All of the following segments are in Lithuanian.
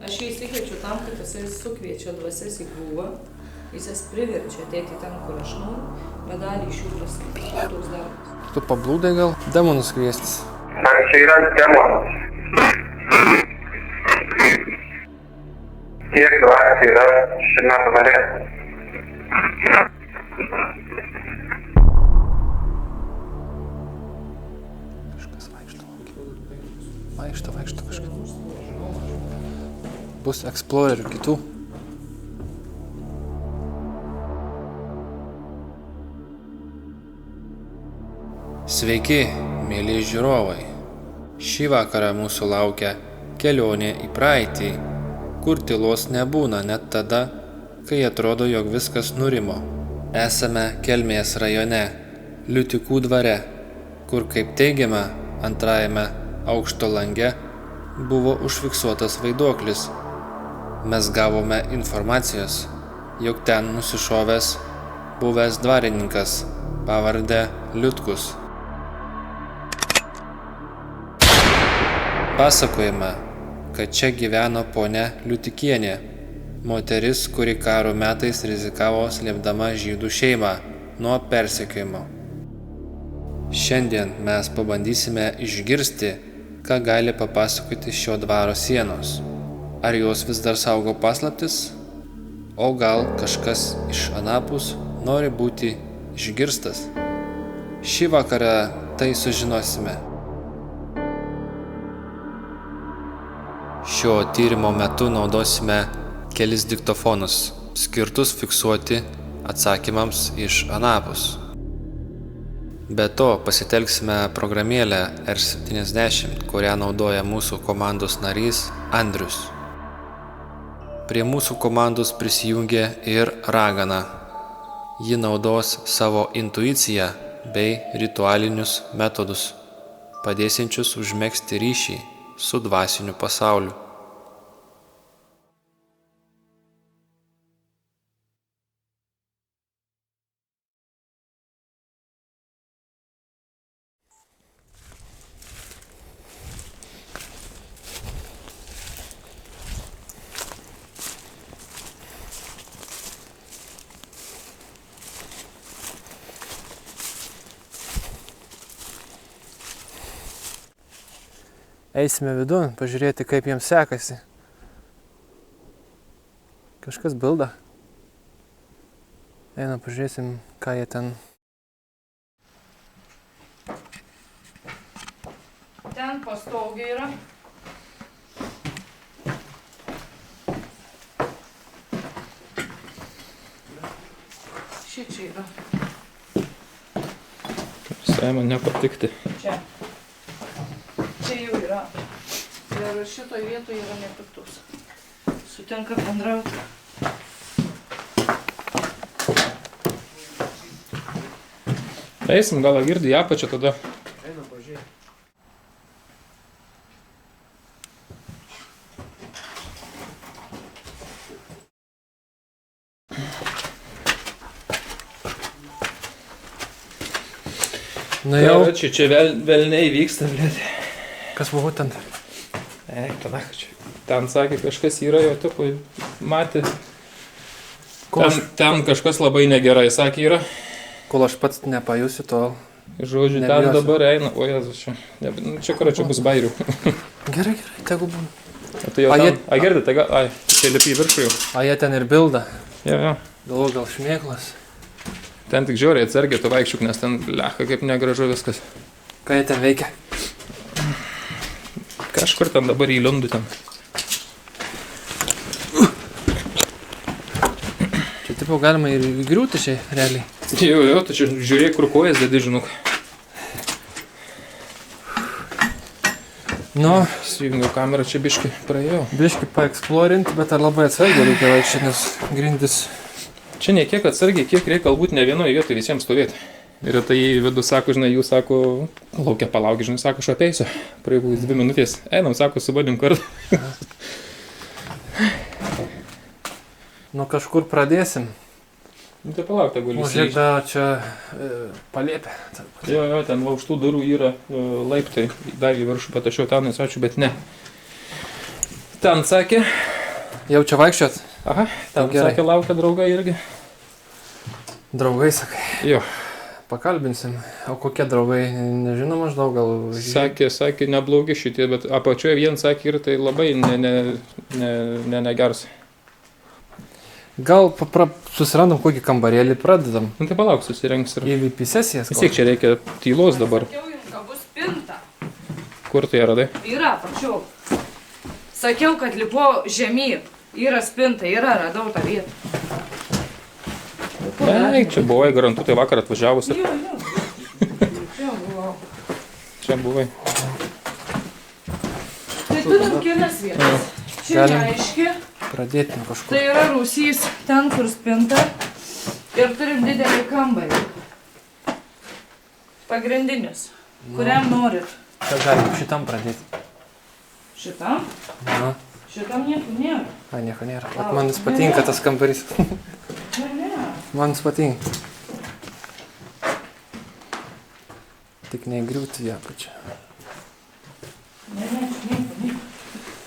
Aš jį įsikviečiu tam, kad jisai sukviečia dvasias į krūvą, jis jas priverčia ateiti ten, kur aš noriu, bet dalį iš jų praskaityti. Toks darbas. Tu pablūdai gal demonus kviestis? Man čia yra demonas. Kiek dvasių yra šiame dvare? Kažkas vaikšto. Vaikšto kažkas. Bus explorerių kitų. Sveiki, mėly žiūrovai. Šį vakarą mūsų laukia kelionė į praeitį, kur tylos nebūna net tada, kai atrodo, jog viskas nurimo. Esame Kelmės rajone, Liutikų dvare, kur, kaip teigiama, antrajame aukšto lange buvo užfiksuotas vaiduoklis. Mes gavome informacijos, jog ten nusišovęs buvęs dvarininkas pavarde Liutkus. Pasakojama, kad čia gyveno ponia Liutikienė, moteris, kuri karo metais rizikavo slėpdama žydų šeimą nuo persekiojimo. Šiandien mes pabandysime išgirsti, ką gali papasakoti šio dvaro sienos. Ar jos vis dar saugo paslaptis? O gal kažkas iš anapus nori būti išgirstas? Šį vakarą tai sužinosime. Šio tyrimo metu naudosime kelis diktofonus, skirtus fiksuoti atsakymams iš anapus. Be to pasitelksime programėlę R70, kurią naudoja mūsų komandos narys Andrius. Prie mūsų komandos prisijungė ir Ragana. Ji naudos savo intuiciją bei ritualinius metodus, padėsiančius užmegzti ryšį su dvasiniu pasauliu. Eisime vidun, pažiūrėti, kaip jiems sekasi. Kažkas bilda. Einam, pažiūrėsim, ką jie ten. Ten pastogė yra. Šičia yra. Visai man nepatikti. Čia. Čia jau yra. Ir šitoj vietoje yra nepiktus. Sutenka bendrauti. Eisim, gal girdi į apačią tada. Einam, pažiūrėti. Na jau. Čia velniai vyksta, blėt. Kas buvo ten? Tada čia. Ten sakė, kažkas yra, jo tipo matė. Ten kažkas labai negerai, sakė, yra. Kol aš pats nepajusiu, tol. Žodžiu, ten nebijosiu. dabar eina. O Jėzus, čia čia bus bairių. Gerai, tegu būna. Tai jau ten, girdi, tai gal, čia lipi į viršų jau. Jie ten ir bilda. Jo. Galvoju, gal šmėklas. Ten tik žiauriai atsargiai tu vaikščiuk, nes ten lecha kaip negražu viskas. Ką jie ten veikia? Kažkur ten dabar įlindu ten. Čia tipo galima ir įgriūti šiai, realiai. Jo, tu čia žiūrėk, kur kojas dedi, žinok. Nu, Įsijungiau kamerą, čia biški praėjau. biški paeksplorinti, bet ar labai atsargiai reikia vaikščioti, nes grindis. Čia ne kiek atsargiai, kiek reikia galbūt ne vienoje vietoje visiems stovėti. Ir tai į vidų sako, žinai, jūs sako, laukia palaukia, žinai, sako, aš apeisiu. Praėjau 2 minutės. Einam, sako, subadim kartą. Nu kažkur pradėsim. Nu, tai palauk, tai guli. O žiūrėk, da čia palėpė. Jo, ten va už tų durų yra laiptai, dar į viršų, bet aš jau ten nesačiau, bet ne. Ten sakė, Jau čia vaikščiot? Aha, ten Gerai. sakė, laukia draugai irgi. Draugai, sakai. Jo, Pakalbinsim. O kokie draugai? Nežinau maždaug gal. sakė, neblogi šitie, bet apačioje vien sakė ir tai labai negers. Gal susirandam kokį kambarėlį, pradedam. Nu tai palauk, susirengs ir... EVP sesijas. Vis tiek čia reikia tylos dabar. Sakiau jums, kad bus spinta. Kur tai radai? Yra, prašiau. Sakiau, kad lipo žemyn. Yra spinta, radau tą vietą. Eik, čia buvai, garantuotai vakar atvažiavus ir Jo. Čia buvau. čia buvai. Tai turim kelias vietas. Čia Galim. neaiški. Pradėti nuo kažkur. Tai yra rūsys, ten kur spinta. Ir turim didelį kambarį. Pagrindinius. Kuriam norit. Ką galim šitam pradėti? Šitam? Na. Šitam nieko nėra. A, nieko nėra. Bet man jis patinka tas kambarys. Ne. Man jis patinka. Tik neįgriūti ją pačią. Ne, čia nieko.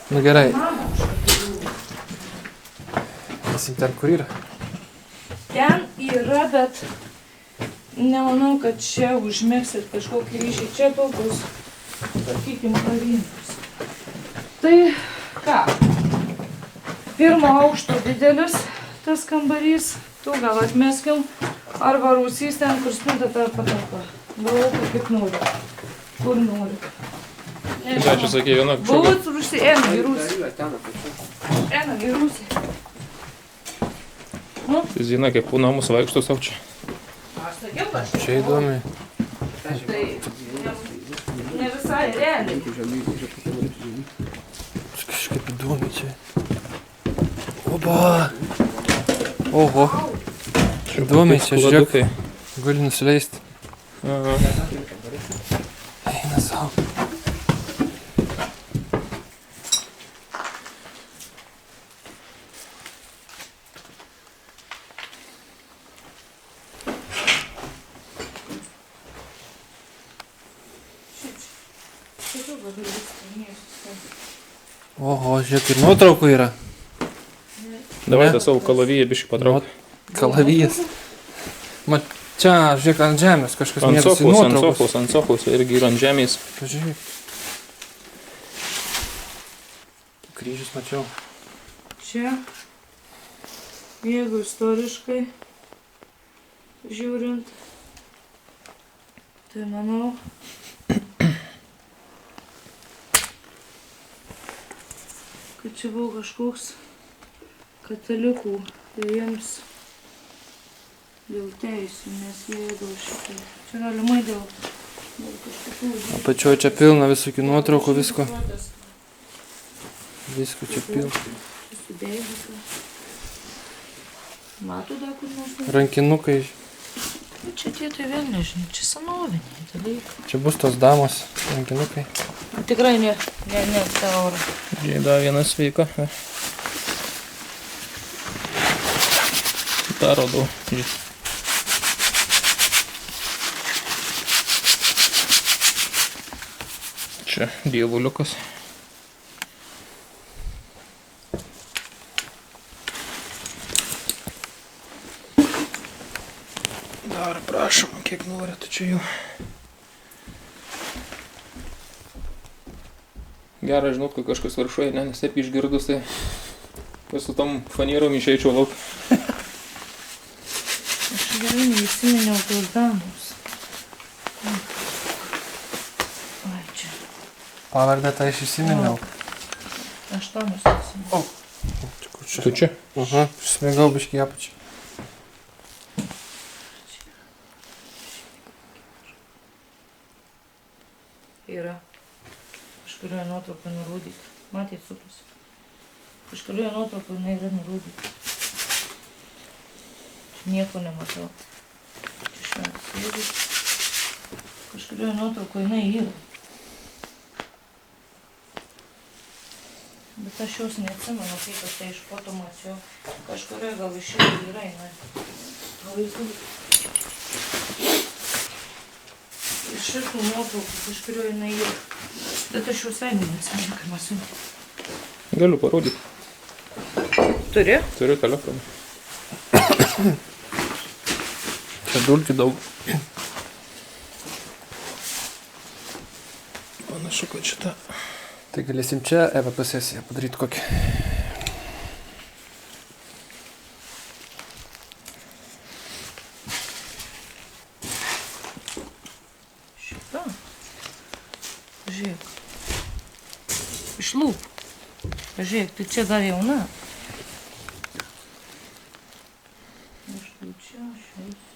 Nu gerai. Mama, Esim ten, kur yra. ten yra, bet nemanau, kad čia užmėgsit kažkokį ryšį. Čia tokius, sakykim, kavinus. Tai ką? Pirmo aukšto didelis tas kambarys. Tu gal atmeskim. Arba rūsys ten, kur spinta ta patalpa. Galvoju, kaip nori. Kur nori. Tai čia sakė viena kažkokia. Buvot rūsį, eina į rūsį. Eina į rūsį. Nu, Zina, kaip po namus vaikšto savo čia. aš sakiau, kad Čia įdomi. tai ne visai realiai. Kažkaip įdomi čia. Oba. Oho. Įdomi čia, žiūrėk. Gali nusileisti. Aha. Eina savo. Oho, žiūrėk, ir nuotraukų yra. Davai Ne. tą savo kalaviją biškį patrauk. Kalavijas. Mat, čia, žiūrėk, ant žemės kažkas Ant mėtosi sofos, ant sofos irgi yra ant žemės. Pažiūrėk. Kryžius mačiau. Čia, jeigu istoriškai žiūrint, tai manau, kad čia buvo kažkoks katalikų ir jiems dėl teisų, nes jie dėl šitai. Čia galimai dėl kažkokių... Apačioje čia pilna visokių nuotraukų, visko. Visko čia pilna. Sudėjusi. Mato dar kur nors? Rankinukai. Nu, čia tie tai vėl nežinau, čia senoviniai dalykai. Čia bus tos damos rankinukai. Tikrai ne taura. Žaida vienas sveika. Tą rodau. Čia dievuliukas. Dar prašom, kiek norit čia jų. Gerai, žinot, kad kažkas viršuoja, ne, nes taip išgirdus, tai su tom fanierom išeičiau lauk. Aš gerai neįsiminiau tos damos. Ai, čia. Pavardę tą aš įsiminiau. Aš tam įsiminiau. Kur čia? Tu čia? Aha, smėgau biškį apačią. Yra. Kažkurioje nuotraukoje nurodyti. Matėt, supras. Kažkurioje nuotraukoje jinai yra nurodyti. Čia nieko nematau. Čia šventas Jėzus. Kažkurioje nuotraukoje jinai yra. Bet aš jos neatsimenu, kaip aš tai iš foto mačiau. Kažkurioje gal iš jų yra jinai. Vaizdu. Iš šitų nuotraukų kažkurioje jinai yra. Bet aš jau visai neatsimenu, kaip man siuntė. Galiu parodyti. Turi? Turiu telefoną. Čia dulkių daug. Panašu, kad šitą. Tai galėsim čia EVP sesiją padaryti kokį. Šitą? Žiūrėk. Iš lūpų. Žiūrėk, tai čia dar jauna. Štai čia, šiais.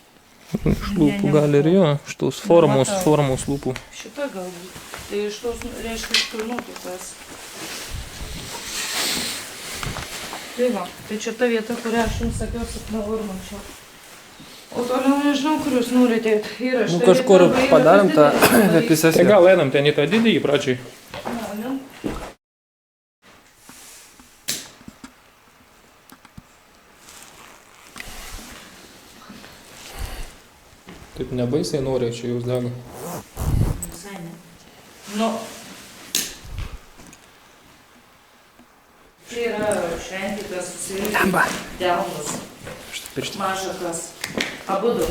Iš lūpų gali ir jo. Iš tos formos lūpų. Šita galbūt. Tai iš tos, reiškia, iš kur nuotraukas. Tai va, tai čia ta vieta, kurią aš jums sakiau, sapnavau ir mačiau. O toliau nežinau, kur jūs norite. Yra Nu štai kažkur vieta, yra padarėm tą didelė. EVP Tai sesiją. gal einam ten į tą didįjį pradžiai. Galim. Taip nebaisiai nori, čia jūs dega. Visai ne. Nu. Čia yra šventikas susirinkti delnus. Piršti. Mažakas. Abudu.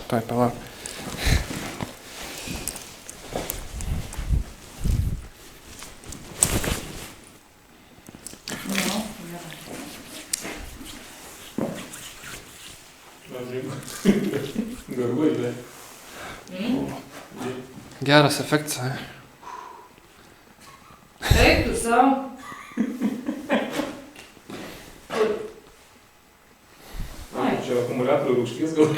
Tuoj, palauk. Nu, Garbai, bet. Geras efektas. Eik tu savo. Čia akumuliatorių rūgšties gal.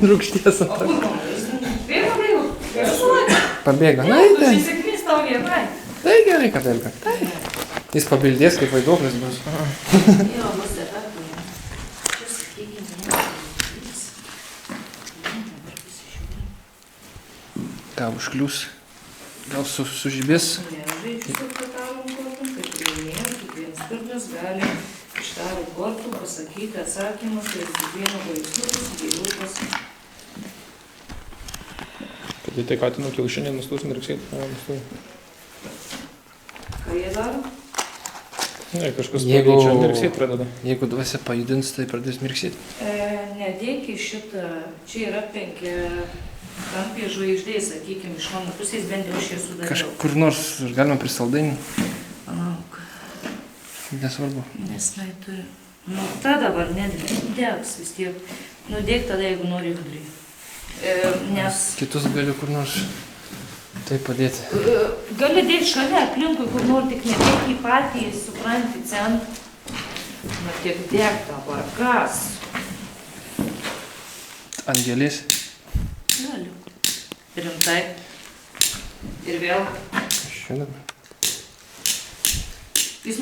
Rūgšties. O kur mamas? Bėgo, bėgo. Gerai. Pabėgo. Na, Tu tai. įsikvys tau vienai. Tai gerai, kad elga. Tai. Jis pabildės kaip vaiduoklis bus. Jo, bus efektų. Čia sakykime. Ką užklius. Gal sužibės. Nežaidžiu su katalom kortom, kaip laimėjau, kiekvienas turtas gali iš taro kortų pasakyti atsakymus ir kiekvieno vaikus gėliukas. Kad tai katinų kiaušiniai nustos mirksėti. Ką jie daro? Ne, kažkas Jeigu- čia mirksėti pradeda. Jeigu dvasia pajudins, tai pradės mirksėti. Nedėk į šitą, čia yra 5 kampė žvaigždė, sakykime, iš mano pusės bent jau aš jas sudariau. Kažkur nors galima prisaldainį. Palauk, Nesvarbu. nes tai turi. Nu, ta dabar nedėks vis tiek. Nu, dėk tada, jeigu nori vidury. Nes Kitus galiu kur nors tai padėti. gali dėti šalia, aplinkui, kur nori, tik nedėk į patį, supranti, centrą. Nu, tiek dėk dabar, kas? Angelės. Galiu. Rimtai. Ir vėl. Šiandien. Jis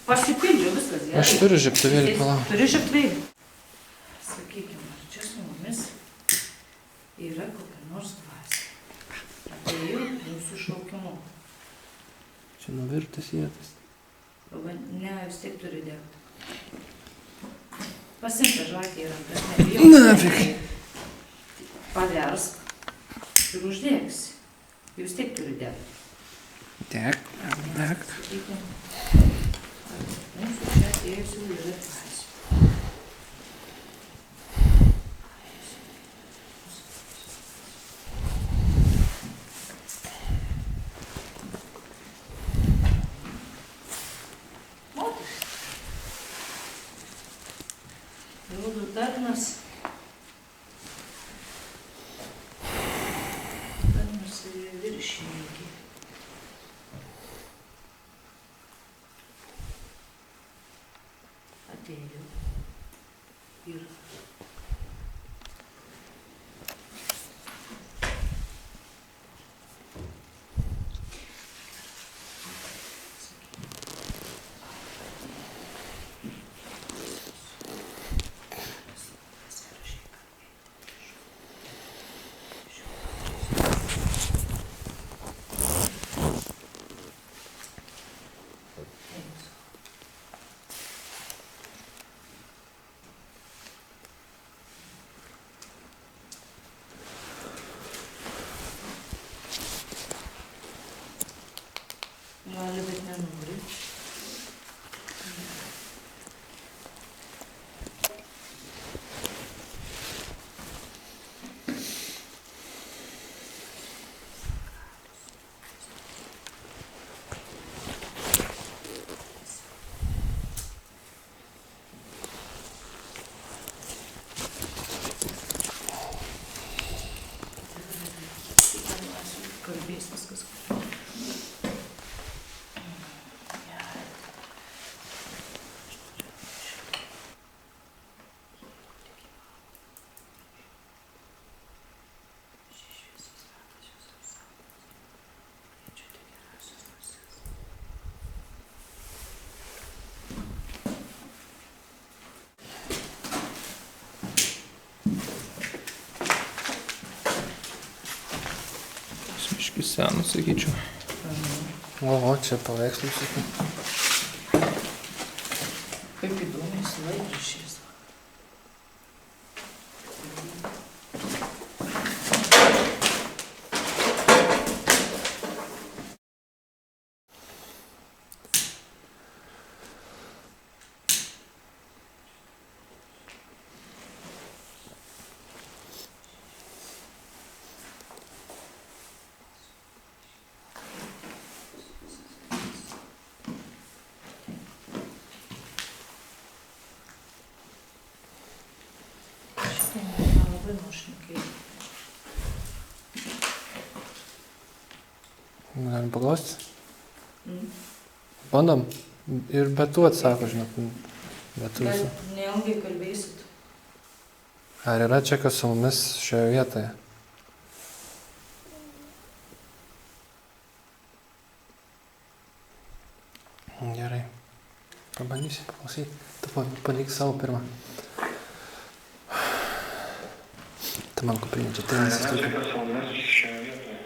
pasipildžiau, viskas gerai. Aš turiu žiebtuvėlį, palauk. Turi žiebtuvėlį. Sakykime, ar čia su mumis yra kokia nors dvasia. Atėjau jūsų šaukimu. Čia nuvirtas jėtas. Ne, vis tiek turi dėkti. Pasimta žvakį į rankas, nebijau. Nafik. Paversk ir uždėksi. Jūs tiek turi dėkti. Dek. Sakykime, mūsų čia atėjusių yra dvasia. Moteris. Jūdų tarnas. Tarnas ir viršininkė. Atėjau. Ir gali, bet nenori. viskas. Biški senus, sakyčiau. O, čia paveikslų sakau. Kaip įdomiai su laikraščiais. Labai nuošniukiai. Galim paklausti? Bandom. Ir be tų atsako, žinok. Be tų. Bet neilgai kalbėsit. Ar yra čia kas su mumis šioje vietoje? Gerai. Pabandysi paklausyti. Tu palik savo pirmą. Tu man kuprinė, čia tai nesistūkė. Kas su mumis šioje vietoje?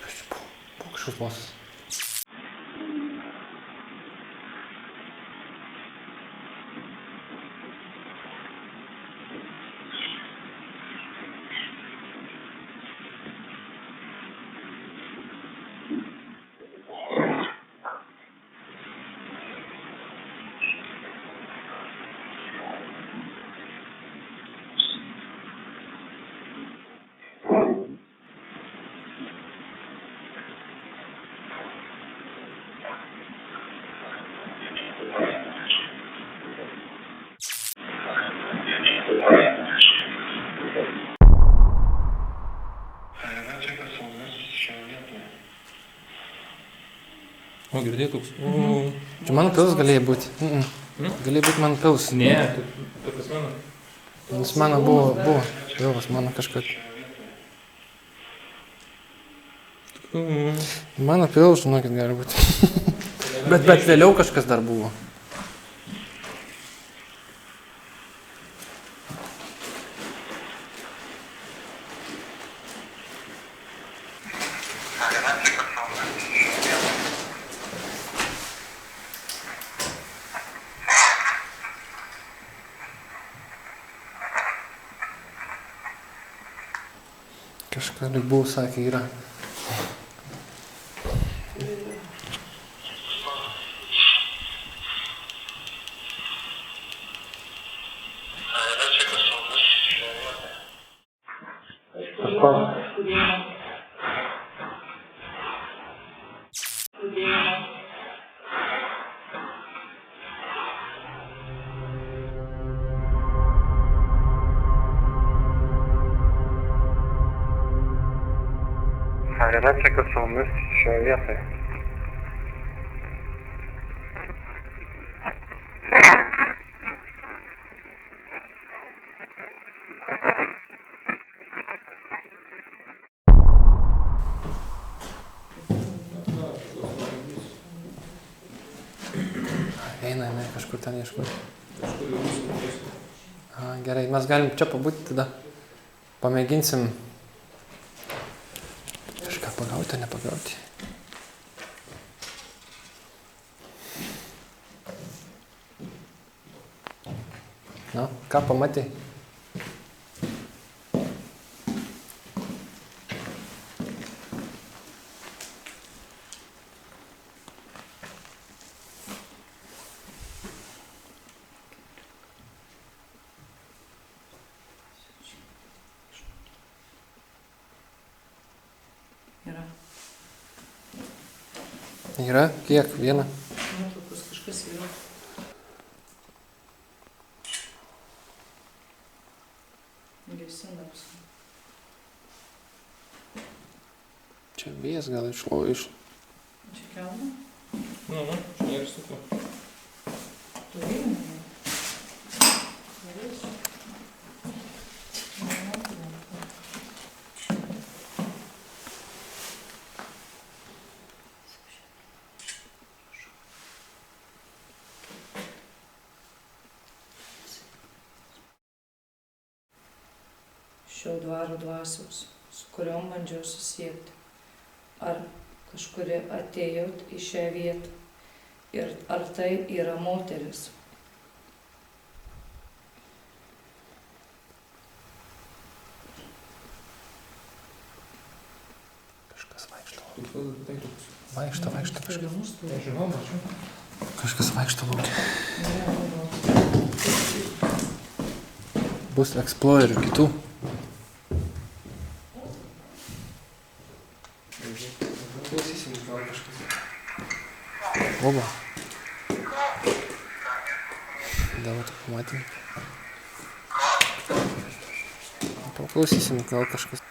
Kas čia buvo? Buvo kažkoks balsas. Ar yra čia kas su mumis šioje vietoje? O, girdėjai toks. Čia mano pils galėjo būti. Galėjo būti mano pils. Ne, tu pas mano. Nes mano buvo. Jo, pas mano kažkas. Mano pils, žinokit, gali būti. bet vėliau kažkas dar buvo. Ar yra čia kas su mumis šioje vietoje? Kažkas lyg buvo, sakė, yra. Ar yra čia kas su mumis šioje vietoje? Ar yra čia kas su mumis šioje vietoje? Eina, kažkur ten ieškoti. Gerai, mes galim čia pabūti tada. Pamėginsim kažką pagauti, ar nepagauti. Na, ką pamatei? Yra. Yra? Kiek? Vieną? Nuotraukos kažkas yra. Gesinams. Čia vėjas gal iš. Čia kelna? Čia ir su tuo. Turėjome. Šio dvaro dvasios, su kuriuom bandžiau susiekti. Ar kažkuri atėjot į šią vietą ir ar tai yra moteris? Kažkas vaikšto. Vaikšto kažkas. Nežinau, mačiau. Kažkas vaikšto laukia. Bus Explorerių kitų. Klausysim, gal kažkas. Oba. Dabar tu pamatym. Paklausysim, gal kažkas.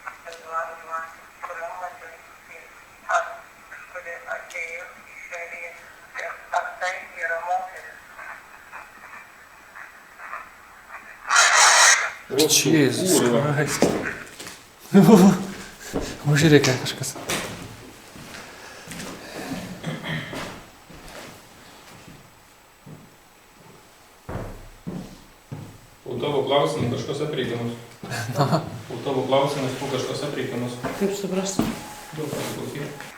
Jėzus Kristus. Užrėkia kažkas. Po tavo klausimų kažkas aprėkiamas. Po tavo klausimus po kažkas aprėkiamas. Kaip suprasti? Daug pasiklausyti.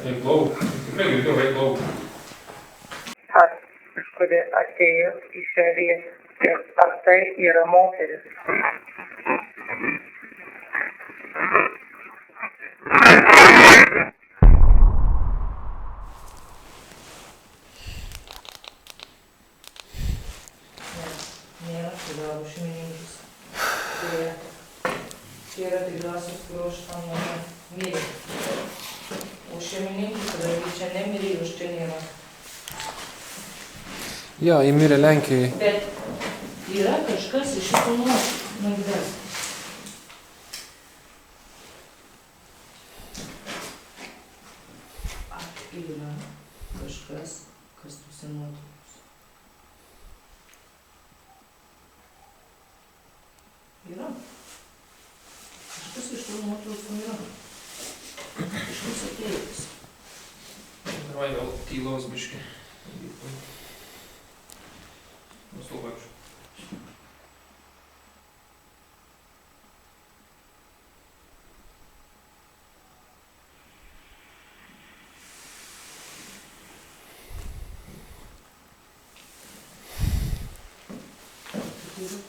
Eik lauk. Tikrai girdėjau, eik lauk. Ar kažkuri atėjo į šią vietą ir ar tai yra moteris? Nėra sudaro šeimininkis. Čia yra tik dvasios, kurio aš tam mirė. O šeimininkis, kadangi čia nemirė, už čia nėra. Jo, įmirė Lenkijoje. Bet yra kažkas iš šito nagdas. Yra kažkas, kas tuose nuotraukos. Yra. Kažkas iš tų nuotraukų yra. Kažkas atėjus. Давай gal tylos biškį. Nuslaukačiu.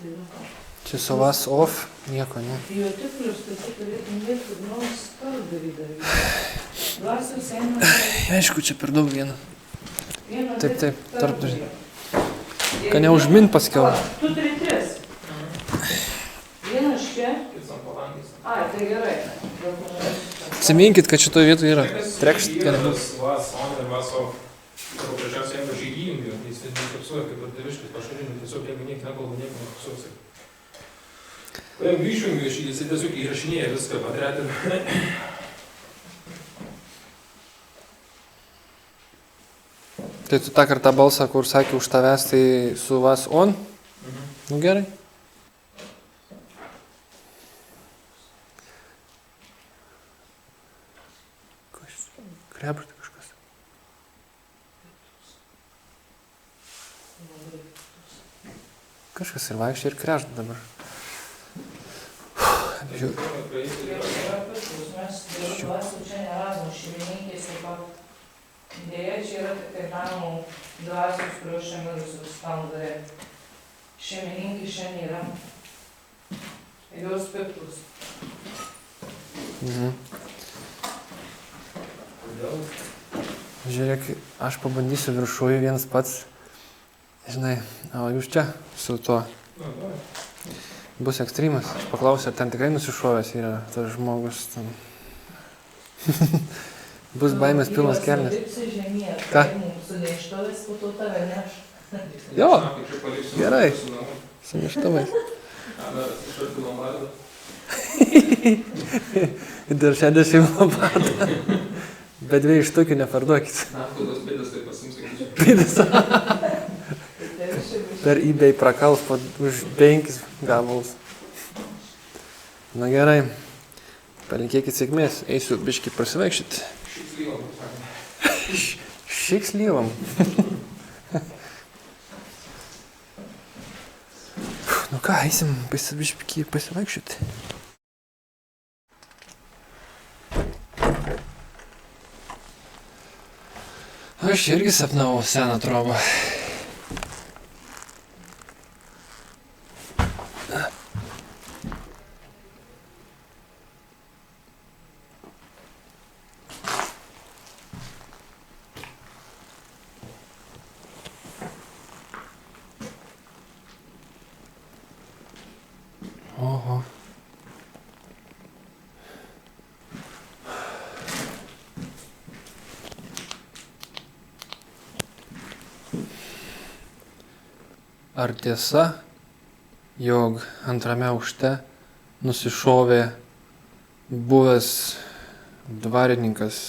Tai yra. Čia suvas off, nieko, ne? Jo tikrus, tai čia galėtum vėl kur nors skaldarį daryti. Dvasios eina. Aišku, čia per daug vieno. Vieną Taip, tarp tarpduryje. Kad neužmin paskiau. Tu turi tris. Vienas čia. Kits ant palangės. Ai, tai gerai. Atsiminkit, kad šitoje vietoje yra. Trekšt, kad nebus. Vas on ir vas off. Paprasčiausiai jeigu aš įjungiu, jis nefiksuoja kaip arteriškas pašalinių, tiesiog jeigu niek nekalba, nieko nefiksuosi. Jeigu išjungiu, jis tiesiog įrašinėja viską, patretina. Tai tu tą kartą balsą, kur sakė už tavęs, tai su vas on? Nu gerai. Krebžda kažkas. Kažkas ir vaikščia ir krebžda dabar. Žiūrėk. Mes dėl dvasių čia neradom šeimininkės ir pat. Dėja, čia yra tik tai namų dvasios, kurios čia mirusios kambarė. Šeimininkė šiandien yra. Jos piktus. Kodėl? Žiūrėk, aš pabandysiu viršuje vienas pats. Žinai, o jūs čia su tuo. Na, davai. Bus ekstremas. Aš paklausiu, ar ten tikrai nusišovęs yra tas žmogus. Ten. Bus baimės pilnas kelnes. Ką? Jo, Sako, čia paliksiu gerai. su namu. Su neštuvais. Dar išarti lombardą. Dar 60 lombardą. Bet 2 štukių neparduokit. Nafkodos bėdas tai pasims, sakyčiau. Pidas. Per eBay prakals už 5 gabalus. Na gerai. Palinkėkit sėkmės. Eisiu biškį prasivaikščioti. Šiks lyvom, sakome. Šiks lyvom. Nu ką, eisim biškį pasivaikščioti. Aš irgi sapnavau seną trobą. Oho. Ar tiesa, jog antrame aukšte nusišovė buvęs dvarininkas?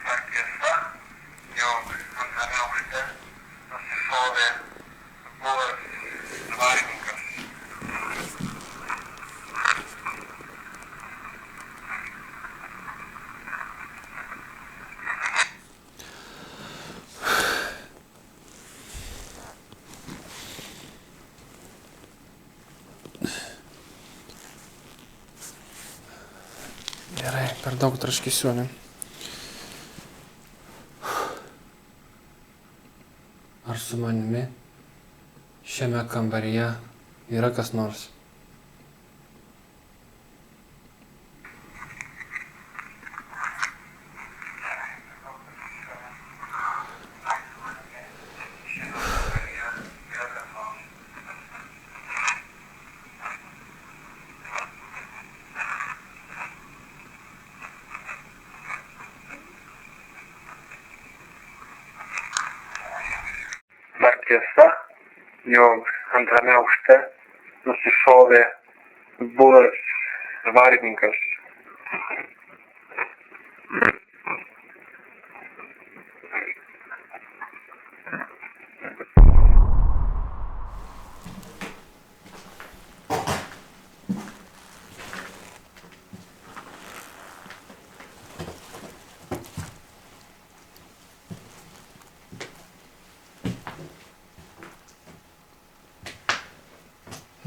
Ar tiesa, jog antrame aukšte nusišovė buvęs dvarininkas? Gerai, per daug traškesių. Ar su manimi šiame kambaryje yra kas nors? Ar tiesa, jog antrame aukšte nusišovė buvęs dvarininkas?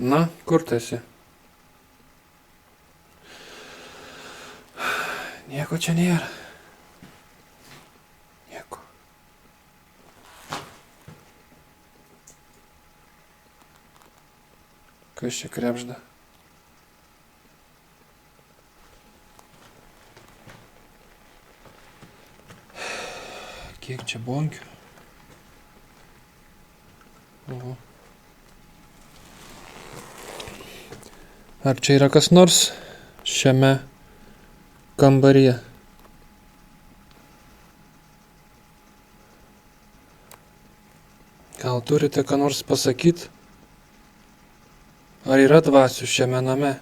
Na, kur tu esi? Nieko čia nėra. Nieko. Kas čia krebžda? Kiek čia bonkių? Oho. Ar čia yra kas nors šiame kambaryje? Gal turite ką nors pasakyti? Ar yra dvasių šiame name?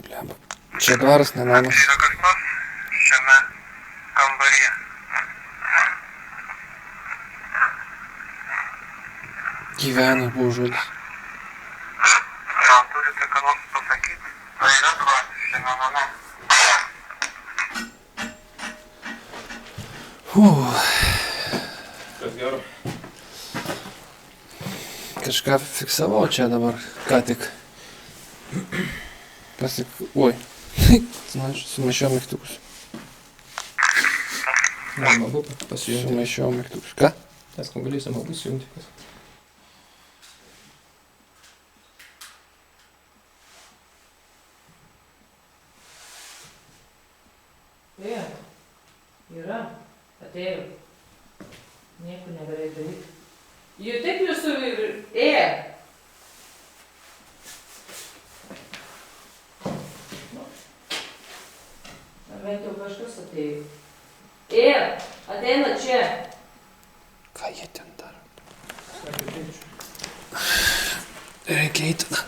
Blemba. Čia dvaras, ne namas. Yra kas nors šiame kambaryje? Gyvena buvo žodis. Gal turite ką nors pasakyti? Tai yra dvasia šiame name. Kas gero? Kažką fiksavau čia dabar, ką tik. Oi. Sumaišiau mygtukus. Malbu pasijungti. Sumaišiau mygtukus. Ką? Nes kol galėsim malbu sujungti. Yra. Atėjau. Nieko nebereik daryti. Jų tik visų ir... Bent jau kažkas atėjo. Ateina čia. Ką jie ten daro? Reikia eiti tada.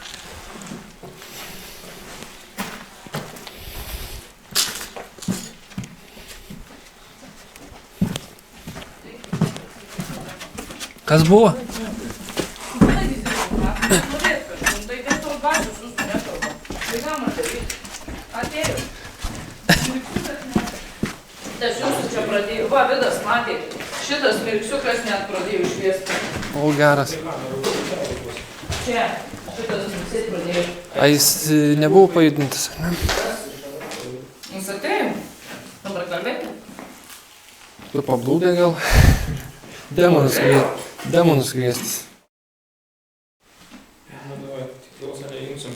Kas buvo? Tas jūsų čia pradėjo, va, Vidas matė, šitas mirksiukas net pradėjo šviesti. O, geras. Čia, šitas mirksiai pradėjo. A jis nebuvo pajudintas? Jis atėjo, dabar kalbėti. Tu pablūdė gal? Demonus kviestis. Na, davai, tikiuosi neįjungsim.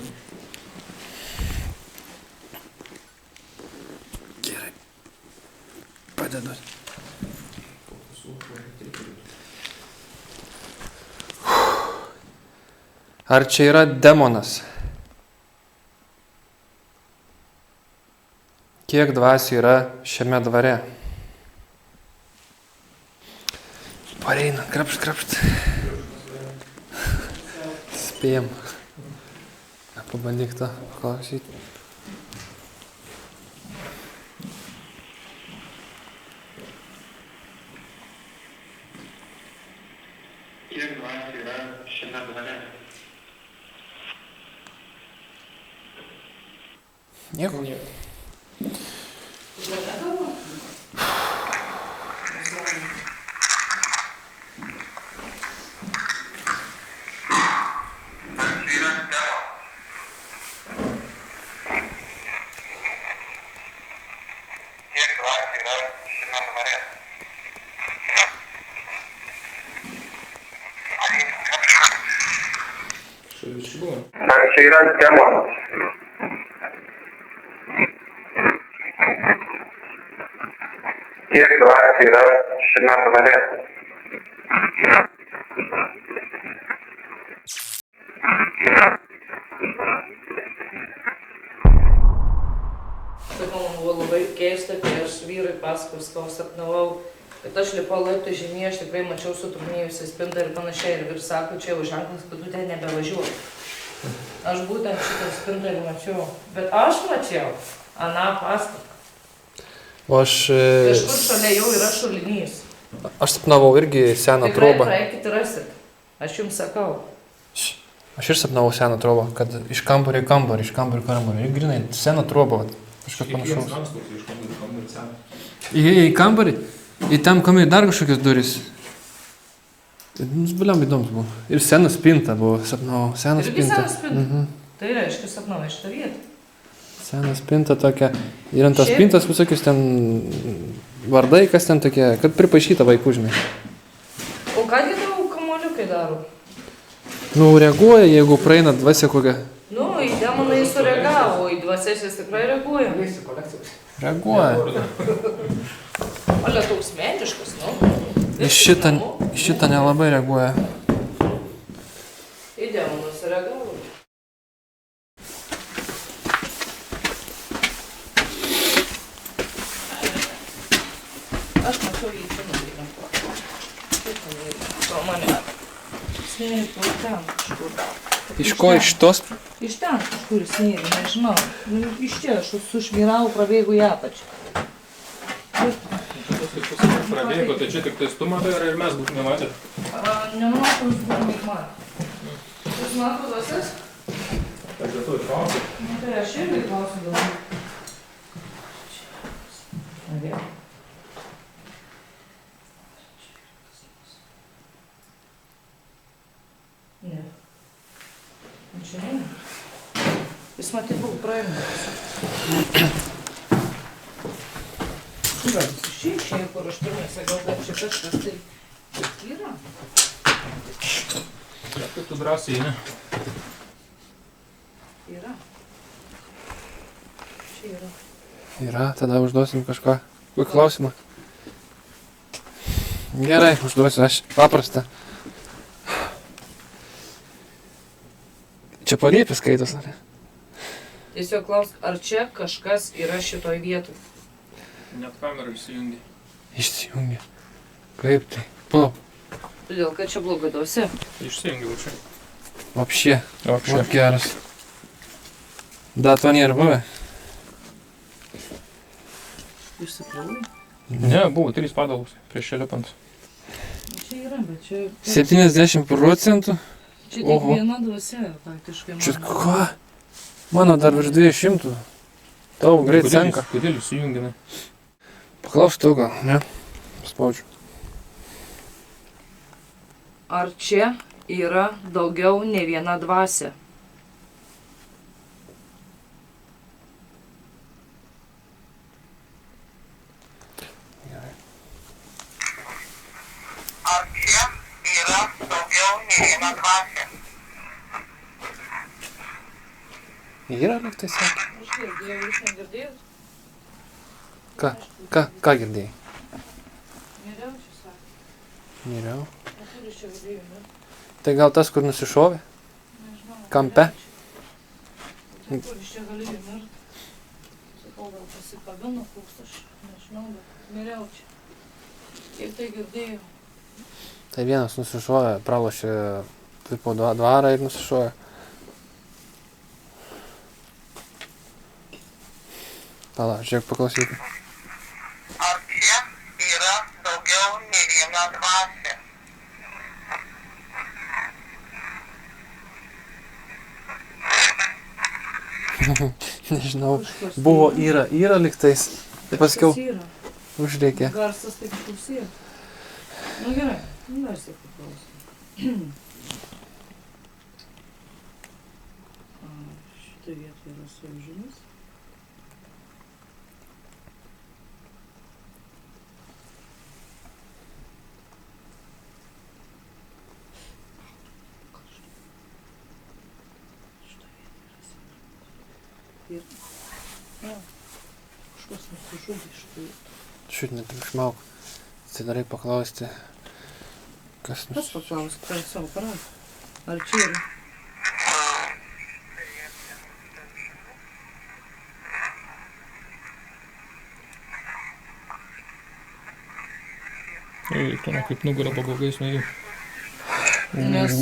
Gerai. Padedu. Ar čia yra demonas? Kiek dvasių yra šiame dvare? Pareina, krapšt. Spėjam. Pabandyk tą paklausyti. Kiek dvasių yra šiame dvare? Nieko. Ar čia yra demonas? Kiek dvasių yra šiame dvare? Tai man buvo labai keista, kai aš vyrai pasakos, ko sapnavau, kad aš lipau laiptų žemėje, aš tikrai mačiau sutrūnėjusią spintą ir panašiai, ir vyrs sako, čia jau ženklas, kad tu ten nebevažiuoji. Aš būtent šitą spintą ir mačiau, bet aš mačiau aną pastatą. O aš... Kažkur šalia jau yra šulinys. Aš sapnavau irgi seną trobą. Tikrai praeikit ir rasit. Aš jums sakau. Aš ir sapnavau seną trobą, kad iš kambario į kambarį, iš kambario į kambarį. Ir grinai, seną trobą, kažkas panašaus. Įėjai į kambarį, į tam kambarį dar kažkokios durys. Mums biliam įdomus buvo. Ir senas spinta buvo, sapnavau. Senas Irgi spinta. senas spinta? Tai reiškia sapnavau šitą vietą. Senas spinta tokia. Ir ant tas spintas visokius ten vardai, kas ten tokie, kad pripaišyta vaikų, žinai. O kągi tavo kamuoliukai daro? Nu, reaguoja, jeigu praeina dvasia kokia. Nu, į demoną jis sureagavo, į dvasias jis tikrai reaguoja. Reaguoja. Ale toks mentiškas, nu. Iš šitą nelabai reaguoja. Į demonus reagavo. Aš mačiau jį čia nuvykę. Pro mane. Snėri, pro ten kažkur. Iš ko, iš tos? Iš ten kažkur snėri, nežinau. Nu, iš čia aš sušmirau, prabėgu į apačią. prabėgo, tai čia tik tais tu matai, ar ir mes būtume matę? Nemanau, kad jūs būtumėt matę. Jūs matot visas? Tai tu ir klausi. Nu, tai aš irgi klausiu dėl. Vėl. Ne. Čia ne. Jis matyt buvo praėjimas. Gal jis išėjo, kur aš turmėse, gal dar čia kažkas tai yra. Kaip tu drąsiai, ne? Yra. Čia yra. Yra, tada užduosim kažką. Kokį klausimą? Gerai, užduosiu aš. Paprasta. Čia palypis skaitos, ar ne? Tiesiog klaus, ar čia kažkas yra šitoj vietoj? Net kamerą įsijungi. Išsijungia. Kaip tai? Palauk. Todėl, kad čia blogai dausi. Išsijungi, va čia. Vapšė. Vapšė. Vat geras. Da, to nėra buvę. Išsiplovai? Ne, buvo 3 padalos prieš čia lipant. Čia yra, bet čia... 70%? Čia tik Oho. viena dvasia, faktiškai. Čia ką? Mano dar virš 200. Tau greit senka. Kodėl įsijungi, ne? Paklaus tu gal, ne? Spaudžiu. Ar čia yra daugiau ne viena dvasia? Ar čia yra daugiau nei viena dvasia? Yra liktai sakė. Aš girdėjau, jūs negirdėjot? Ką girdėjai? Miriau čia sakė. Miriau. O kur iš čia girdėjau, ne? Tai gal tas, kur nusišovė? Nežinau. Kampe? Tai kur iš čia galėjo mirt? Sakau, gal pasikabino koks aš, nežinau, bet miriau čia. Kiek tai girdėjau. Tai vienas nusišovė, pralošė tipo dvarą ir nusišovė. Pala, žiūrėk paklausyti. Ar čia yra daugiau nei viena dvasia? Nežinau, Kažkas buvo yra. yra liktais. Tai paskiau Kas yra? užrėkė. Garsas taip klausėjo. Nu gerai, nu dar tik paklausom. Šitą vietą yra saužinis. Ir, ja, kažkas nusižudė iš tų. Šiut netriukšmauk. Tai darai paklausti, kas Kas paklausė, per savo parą? Ar čia yra? Oi, tu kaip nugarą pagaugais nuėjai. Nes,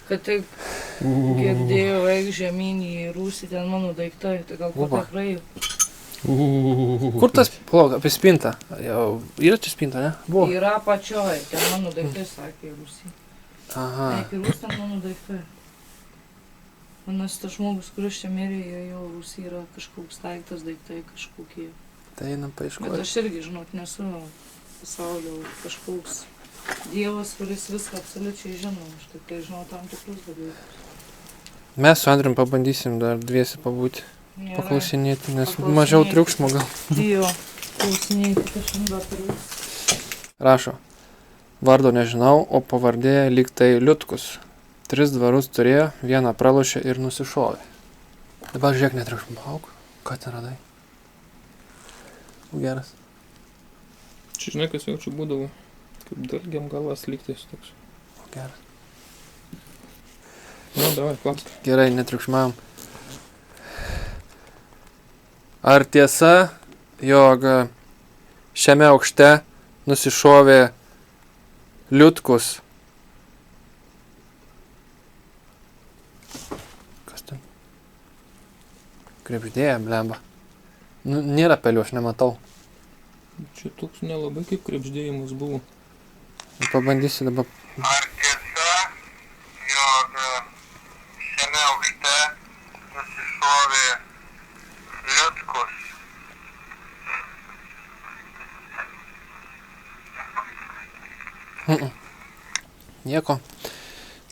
kad taip girdėjau, eik žemyn į rūsį, ten mano daiktai, tai gal Uba. kokia praėjau. Kur tas, palauk, apie spintą? Jau yra čia spinta, ne? Buvo. Yra apačioj, ten mano daiktai sakė rūsį. Aha. Eik į rūsį, ten mano daiktai. Manas tas žmogus, kuris čia mirė, jo rūsį yra kažkoks daiktas, daiktai kažkokie. Tai einam Bet paieškoti. aš irgi, žinok, nesu pasaulio kažkoks dievas, kuris viską absoliučiai žino. Aš tik tai žinau tam tikrus dalykus. Mes su Andrium pabandysim dar dviesi pabūti, Gerai. paklausinėti, nes Paklausinėti. mažiau triukšmo gal. Dievo, klausinėjai, kad aš jums dar turiu. Rašo. Vardo nežinau, o pavardė lyg tai Liutkus. 3 dvarus turėjo, vieną pralošė ir nusišovė. Dabar žiūrėk netriukšmauk. Ką ten radai? Geras. Čia žinai, kas jau čia būdavo. Kaip dalgiam galas lygtais toks. Geras. Nu, davai, klausk. Gerai, netriukšmavom. Ar tiesa, jog šiame aukšte nusišovė Liutkus? Kas ten? Krebždėja, blemba. Nu, nėra pelių, aš nematau. Čia toks nelabai kaip krebždėjimas buvo. Pabandysiu dabar. Ar tiesa, jog šiame aukšte nusišovė liutkus? Nieko.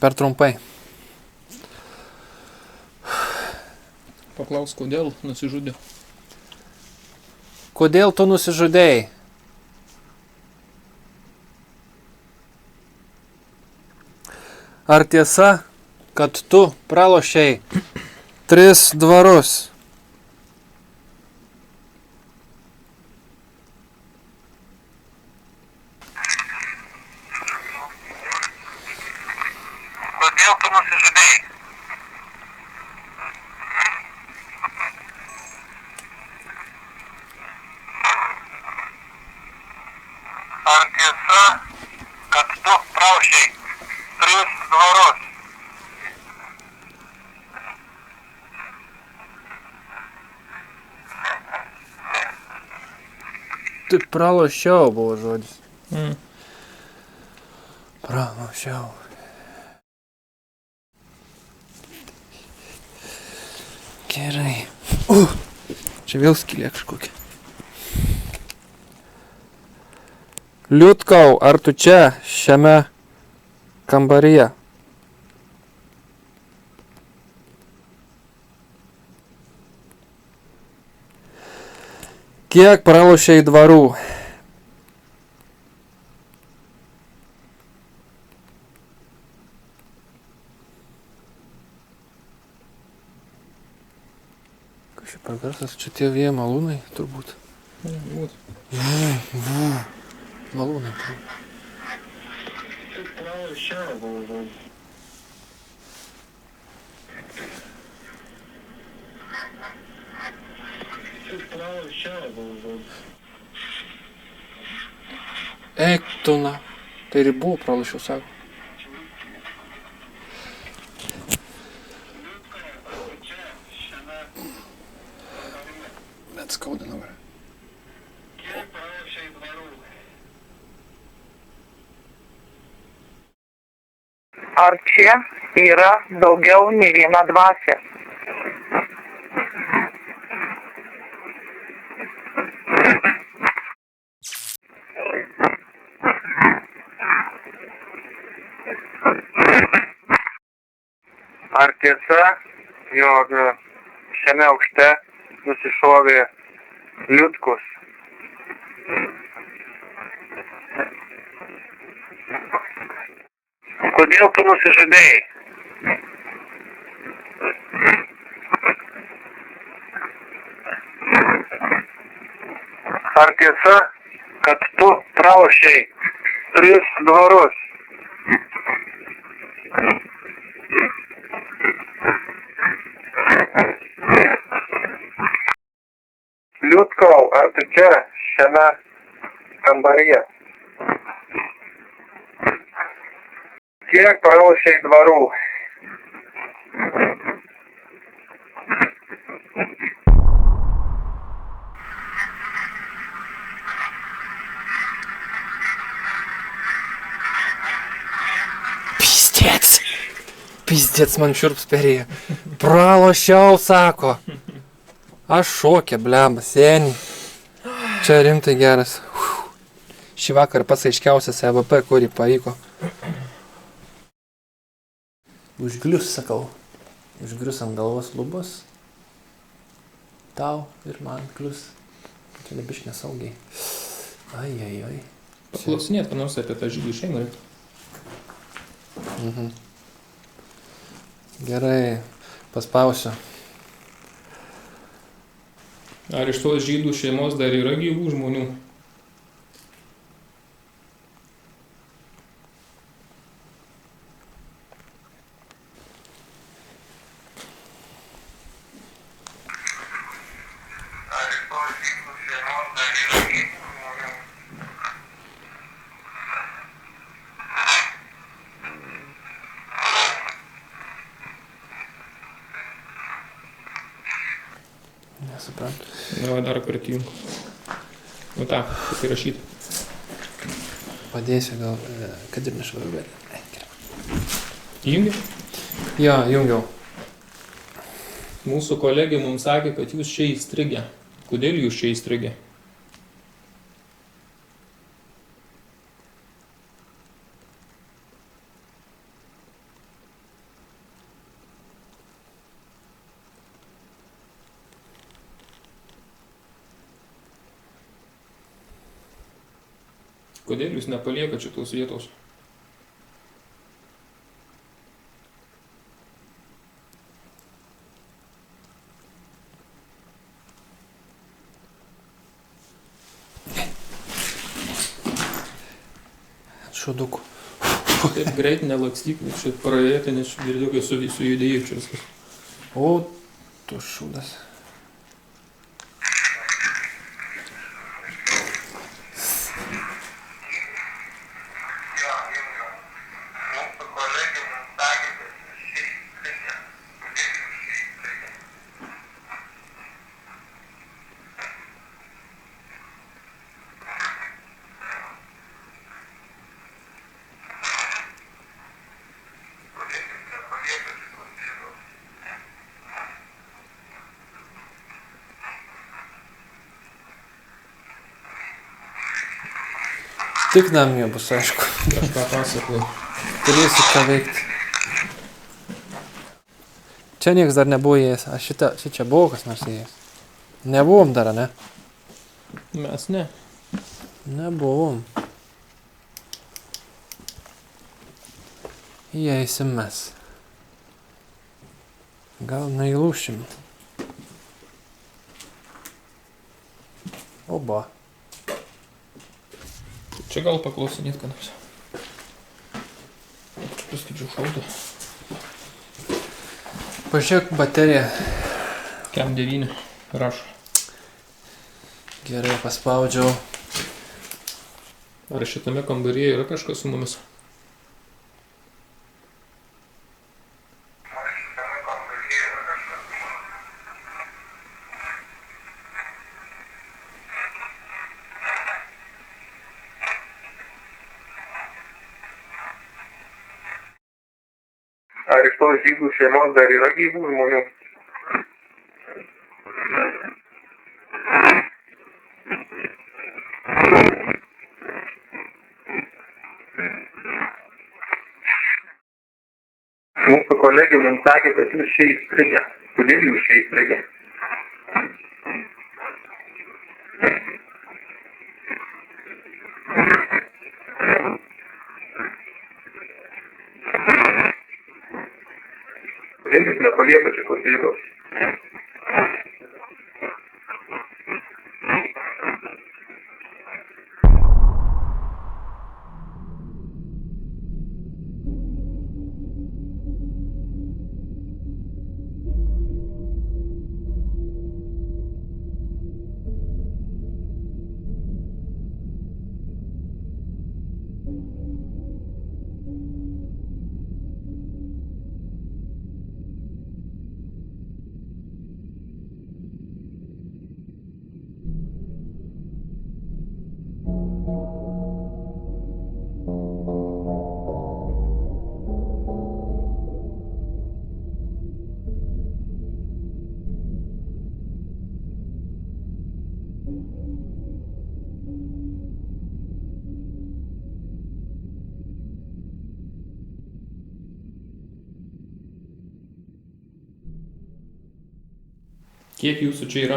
Per trumpai. Paklaus, kodėl nusižudė. Kodėl tu nusižudėjai? Ar tiesa, kad tu pralošei 3 dvarus? Kodėl tu nusižudėjai? Ar tiesa, kad tu pralošei 3 dvarus? Tai pralošiau buvo žodis. Pralošiau. Gerai. Čia vėl skylė kažkokia. Liutkau, ar tu čia, šiame kambaryje? Kiek pralošei dvarų? Kas čia per garsas? Čia tie vėjo malūnai, turbūt. Malūnai. Eik tu na. Tai ribų pralašiau, sako. Bet skauda nugarą. Ar čia yra daugiau nei viena dvasia? Ar tiesa, jog šiame aukšte nusišovė liutkus? Kodėl tu nusižudėjai? Ar tiesa, kad tu pralošei 3 dvarus? Liutkau, ar tu čia, šiame kambaryje? Kiek pralošei dvarų? Pizdėts man šiurps perėjo. Pralošiau, sako. Aš šokė, blemba, seniai. Čia rimtai geras. Šį vakar pats aiškiausias EVP, kurį pavyko. Užglius, sakau. Užglius ant galvos lubos. Tau ir man klius. Čia nebiš nesaugiai. Ai. Paklausinėt, ką nors apie tą žydų šeimą reikia. Gerai, paspausiu. Ar iš tos žydų šeimos dar yra gyvų žmonių? Nesuprantu. Davai dar kartą jų. Nu tą, kaip įrašyti. Padėsiu gal, kad ir nešvaru, bet... Įjungi? Jo, jungiau. Mūsų kolegė mums sakė, kad jūs čia įstrigę. Kodėl jūs čia įstrigę? Kodėl jūs nepaliekat šitos vietos? Šodukų. Taip greit nelakstyk, čia praėjate, nes girdėjau, kai sujudėjau čia viskas. O, tu šūdas. Tik namie bus, aišku. Kažką pasakoju. Turėsi ką veikti. Čia nieks dar nebuvo įėjęs. A šičia buvo kas nors įėjęs. Nebuvom dar, ne? Mes ne. Nebuvom. Įeisim mes. Gal neįlūšim. Oba. Čia gal paklausinėt, ką nors. Paskaičiu šaudu. Pažiūrėk bateriją. Kem 9 rašo. Gerai, paspaudžiau. Ar šitame kambaryje yra kažkas su mumis? Ar iš tos žydų šeimos dar yra gyvų žmonių? Mūsų kolegė mums sakė, kad jūs čia įstrigę. Kodėl jūs čia įstrigę? Kodėl jūs nepaliekat šitos vietos? Kiek jūsų čia yra?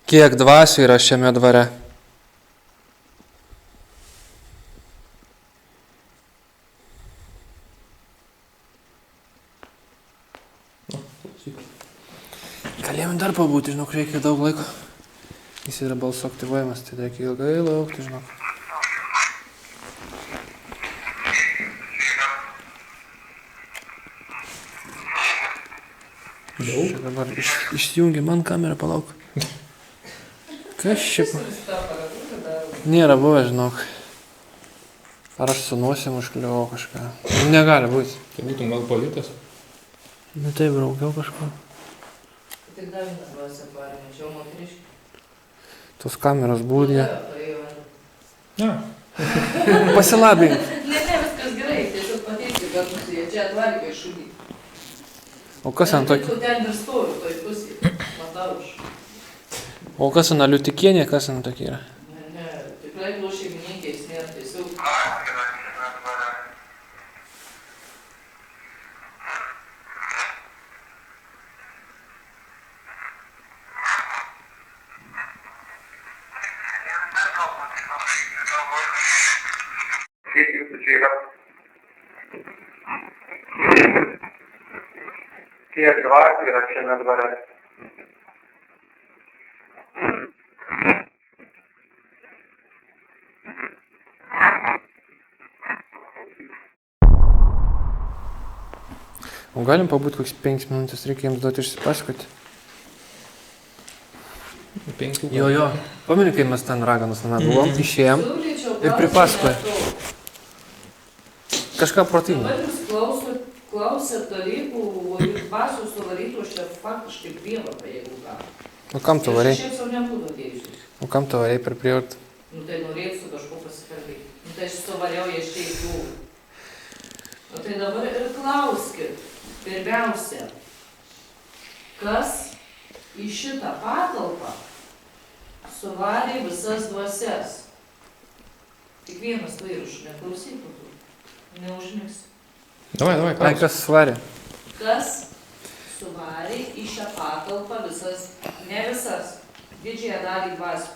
Kiek dvasių yra šiame dvare? Galėjom dar pabūti, žinok, reikia daug laiko. Jis yra balso aktyvuojamas, tai reikia ilgai laukti, žinok. Čia dabar išjungi man kamerą, palauk. Kas čia? Nėra buvę, žinok. Ar aš su nosim užkliuvau kažką. Negali būti. Tai būtum gal pajutęs? Nu taip, braukiau kažko. Tik dar vieną dvasę parėmė, čia jau moteriškį. Tos kameros būdė. Ne. Pasilabink. Ne, viskas gerai, tiesiog pateikti, kad jie čia atvarkė šūdį. O kas ant tokį? Ten ir stovi, toj pusėje, matau aš. O kas ant Aliutikienė, kas ant tokį yra? Ne, tikrai buvo šeimininkės, nėra tiesiog. Kiek jūsų čia yra? Kiek dvasių yra šiame dvare? O galim pabūti koks 5 minutės, reikia jiems duoti išsipasakoti. 5. Jo. Pameni, kai mes ten raganos namą buvom, išėjom ir pripasakoja. Kažką protingo. Dabar jūs klausėt dalykų, ir dvasių suvarytos čia faktiškai prievarta, jeigu ką. O kam tu varei? Aš šiaip savo nebūtų atėjusius. O kam tu varei per prievartą? Nu tai norėjau su kažkuo pasikalbėti. Nu tai aš suvariau ją šiaip jų. Nu tai dabar ir klauskit, pirmiausia, kas į šitą patalpą suvarė visas dvasias. Tik vienas tu ir neklausytų tų. Neužmigsi. Davai, Ai, klaus. kas svarė? Kas suvarė į šią patalpą visas, ne visas, didžiąją dalį dvasių.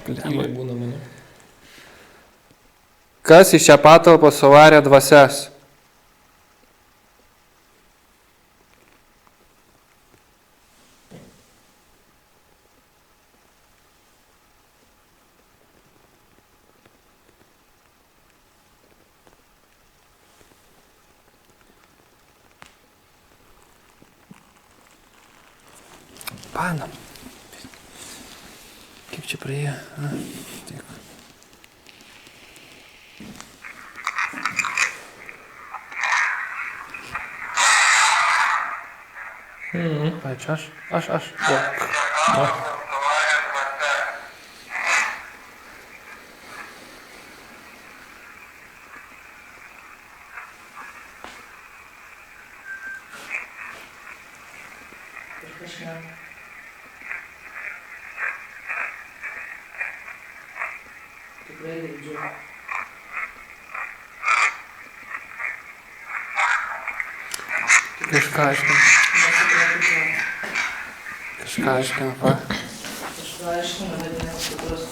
Tyliai būna mane. Kas į šią patalpą suvarė dvasias? Panam. Kaip čia praėjo? Tiek. Ai, čia aš. Kažkaip. Tikrai girdžiu. Kažką aiškina. Kažką aiškina, va. Kažką aiškina, bet nesupras.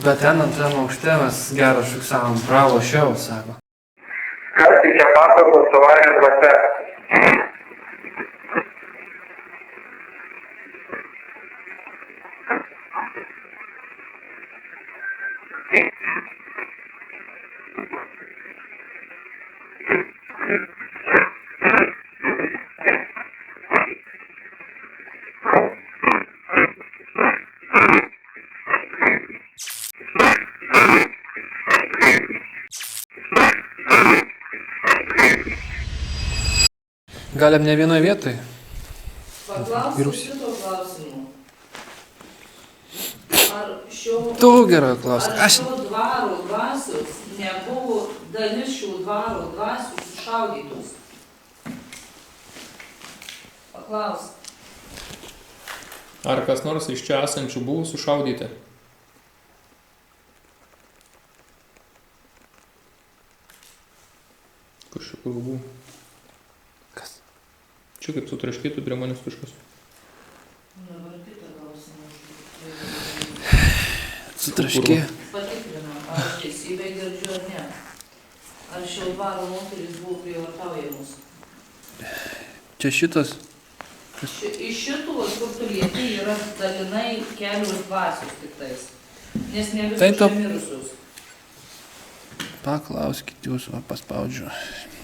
Bet ten antram aukšte mes gerą fiksavom, bravo šiau, sako. Kas į šią patalpą suvarė dvasias? Galim ne vienoje vietoje. Paklausiu šito klausimu. Ar šio Tu gerai klausk. Ar šio dvaro dvasios nebuvo dalis šių dvaro dvasių sušaudytos? Paklausk. Ar kas nors iš čia esančių buvo sušaudyti? Kažkokių buvo. Kas? Čia kaip sutraškytų prie manęs kažkas. Dabar kitą klausimą. Sutraškė. Patikrinam, ar aš teisybę girdžiu ar ne. Ar šio dvaro moteris buvo prievartaujamos? Čia šitas. Iš šitos, kur tu lieti, yra dalinai kelios dvasios tiktais. Nes ne Tai visos to- čia mirusios. Paklauskit jūs, va paspaudžiu.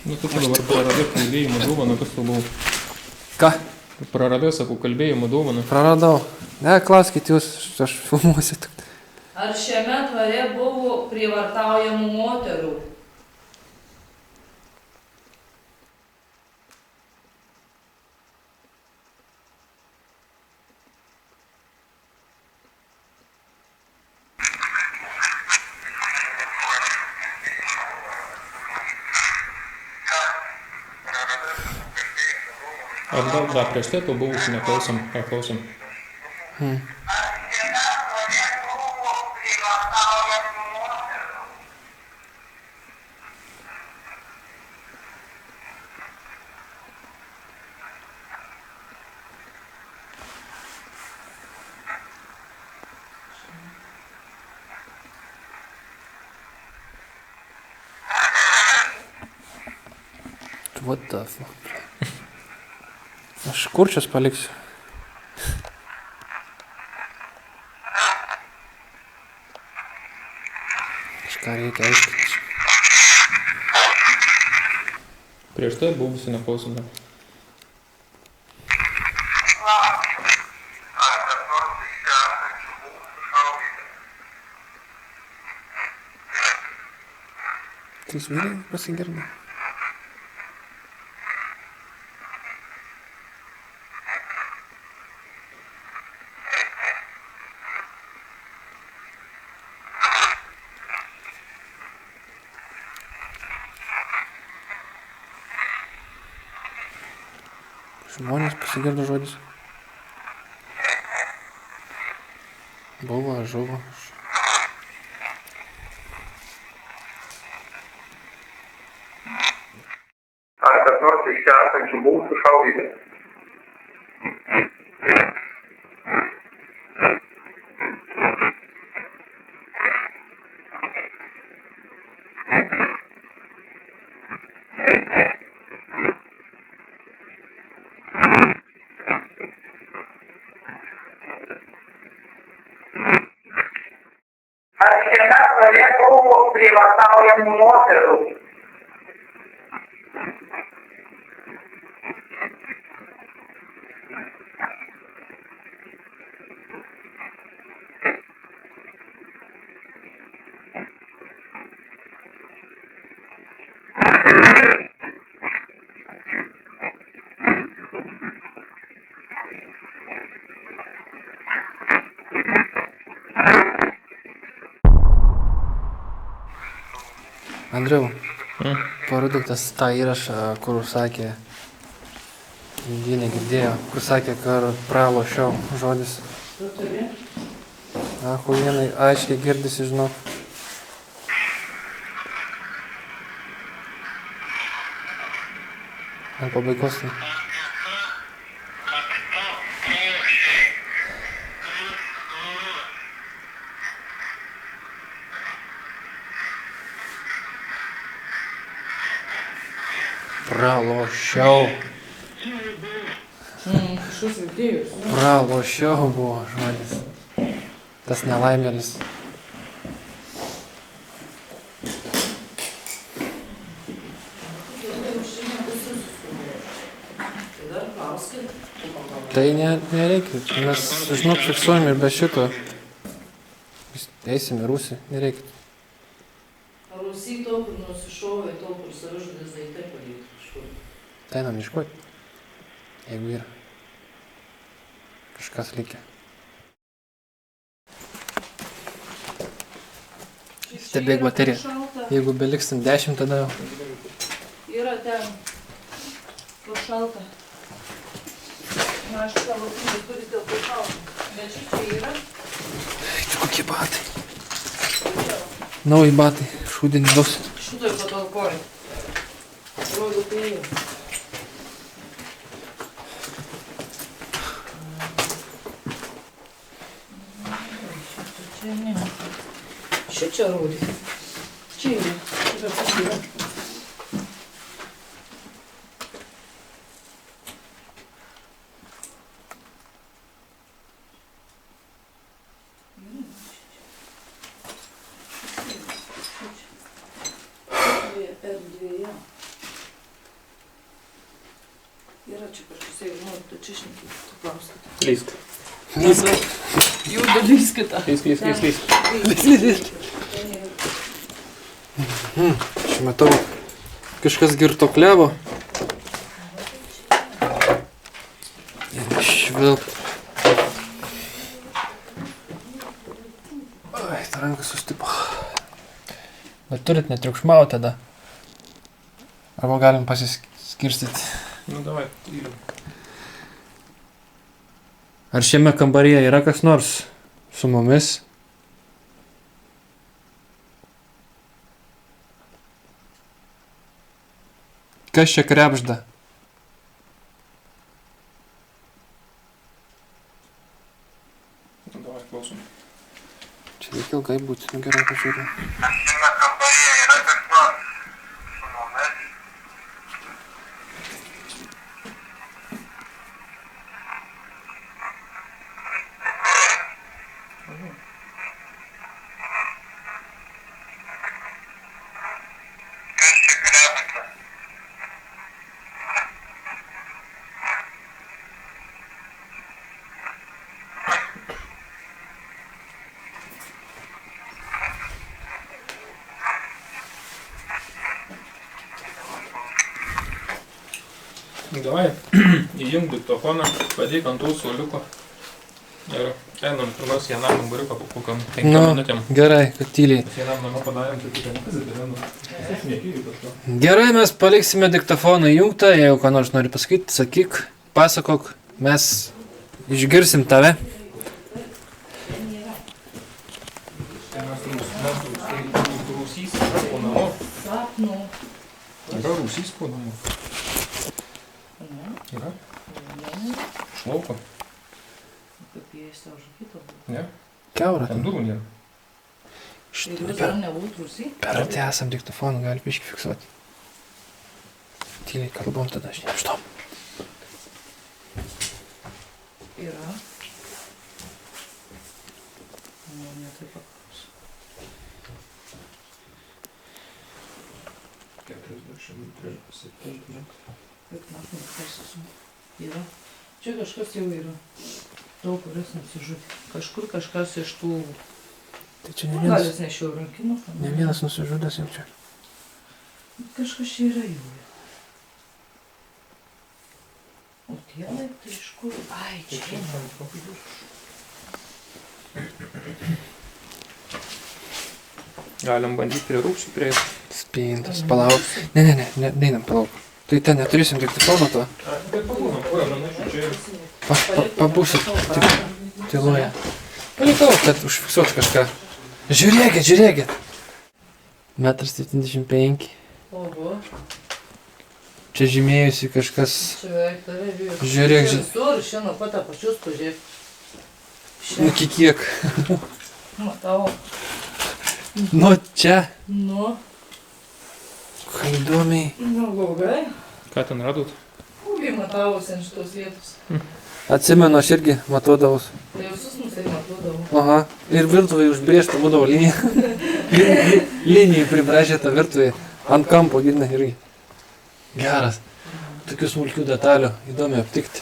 Nu, tu čia dabar praradai kalbėjimo dovaną, kas tu buvo? Ką? Praradai, sakau, kalbėjimo dovaną. Praradau. Ne, klauskit jūs, aš filmuosiu tik. Ar šiame dvare buvo prievartaujamų moterų? Ar dar prieš tai to buvusių neklausom, ką klausom? What the fuck? Aš kurčias paliksiu. Kažką reikia aiškinti. Prieš tai buvusių neklausom. Trys vyrai pasigirdo. Žmonės pasigirdo žodis. Buvo, žuvo. Ar kas nors iš čia esančių buvo sušaudyti? Ar šiame dvare buvo prievartaujamų moterų? Andriau, parodyk tą įrašą, kur sakė, jį negirdėjo, kur sakė, kad pralošiau žodis. Tu turi? Achujienai, aiškiai girdisi, žinau. Ant pabaigos. Pralošiau. Kažkas vidėjus. Pralošiau buvo žodis. Tas nelaimėlis. Tai nereikia. Mes, žinok, fiksuojam ir be šito. Eisim į Rūsį, nereikia. Rūsy to, kur nusišovė, to, kur savižudės daiktai palikti kažkur. Tai einam ieškoti. Jeigu yra. Kažkas likę. Stebėk bateriją. Jeigu beliksim 10, tada jau. Yra ten. Kur šalta. Na, aš savo kūnės duris dėl kur šalta. Bet čia yra. Tai kokie batai. Nauji batai. Šūdinį bus. Šitoj patalpoj. Rodo tai jau. Čia ne. Šičia rodė. Čia yra. Čia yra. Erdvėje. Yra čia kažkas, jeigu nori, tu čia šneki, tu klauskite. Lysk. Lysk. Juda lyskite. Lys. Čia matau, kažkas girto klevo. Švilp. Ai, ta ranka sustipo. Bet turit netriukšmauti tada. Arba galim pasiskirstyti. Nu, davai, tyliu. Ar šiame kambaryje yra kas nors su mumis? Kas čia krebžda? Nu, davai, klausom. Čia reikia ilgai būti, nu gerai pažiūrėjau. Šiame kambaryje yra kas nors su mumis. Kas čia krebžda? Nu, davai, įjung diktofoną, padėk ant tų suoliuko. Ir einam pirmas vienam kambariuką po kokiam 5 minutėm. Gerai, kad tyliai. Vienam namą padarėm, tai kitą nepasidarėm. Aš nekyriu kažko. Gerai, mes paliksime diktofoną įjungtą, jeigu ką nors nori pasakyti, sakyk, pasakok, mes išgirsim tave. Rūsys po namo. Sapnų. Yra rūsys po namo. Yra? Šlauko. Kaip jie savo žakyto buvo. Ne? Kiaura. Ten durų nėra. Ir vis dar nebūtų rusy. Per arti esam diktofoną, gali biškį fiksuoti. Tyliai kalbom tada, aš neapštom. Yra. Nu, ne taip paklaus. 47. Kaip matome, kas esu. Yra. Čia kažkas jau yra. Daug kuris nusižudė. Kažkur kažkas iš tų... Tai čia ne Gal vienas, jis nešiau rankinų. ne vienas nusižudęs jau čia. Kažkas čia yra jau. O tie laiptai iš kur? Ai, čia ne. Galim bandyti prie rūpsių prieiti. Spintas, palauk. Neinam, palauk. Tai ten neturėsim diktofono to. Tai pabūnam, kuo manašiu, čia ir... Pabūsit tyloje. Palikau, kad užfiksuot kažką. Žiūrėkit. 1,75 m. Oho, Čia žymėjusi kažkas. čia beveik tave žiūrėk. Žiūrėk, Čia visur, šiandien pat apačius pažiūrėk. Nu, kiek. Matau. Nu, čia. Nu, Ką įdomiai. nu, blogai. Ką ten radot? Kūgiai matavosi ant šitos vietos. Atsimenu, aš irgi matodavus. Tai visus mus tai matodavau. Aha. Ir virtuvai užbrėžta būdavo linija. Linijai pribrėžėta virtuvai. Ant kampo gina irgi. Geras. Tokių smulkių detalių. Įdomi aptikti.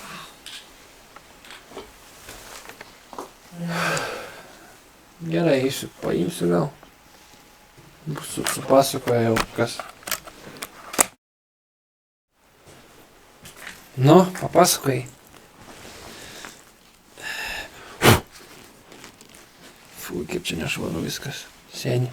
Gerai, eisiu, paimsiu gal. Supasakoja jau kas. Nu, papasakojai. Fui, kaip čia nešvaru viskas. Seni.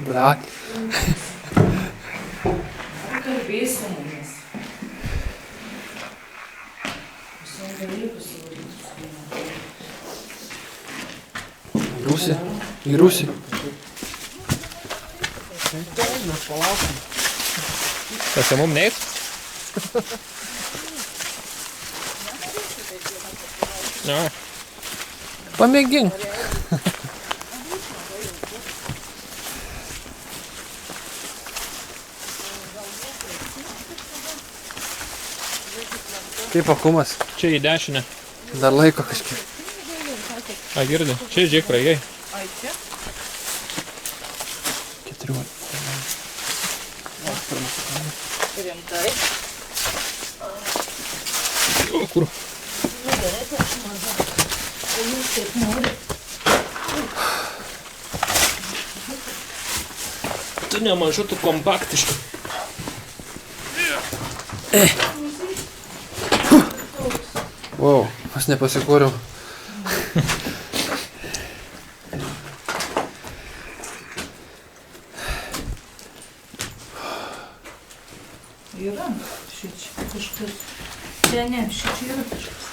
Bra. Rūsį. Į Rūsį. Tas jau mum neit? Ja. Pamėgink. Kaip akumas? Čia į dešinę. Dar laiko kažkiek. A, girdi. Čia žiūrėk praėjai. Ai, čia? 14. Rimtai. O, kur? Jūs taip nori. Tu nemažu, tu kompaktiškai. Wow, aš nepasikūriau. Yra šičia kažkas. Ne, šičia yra kažkas.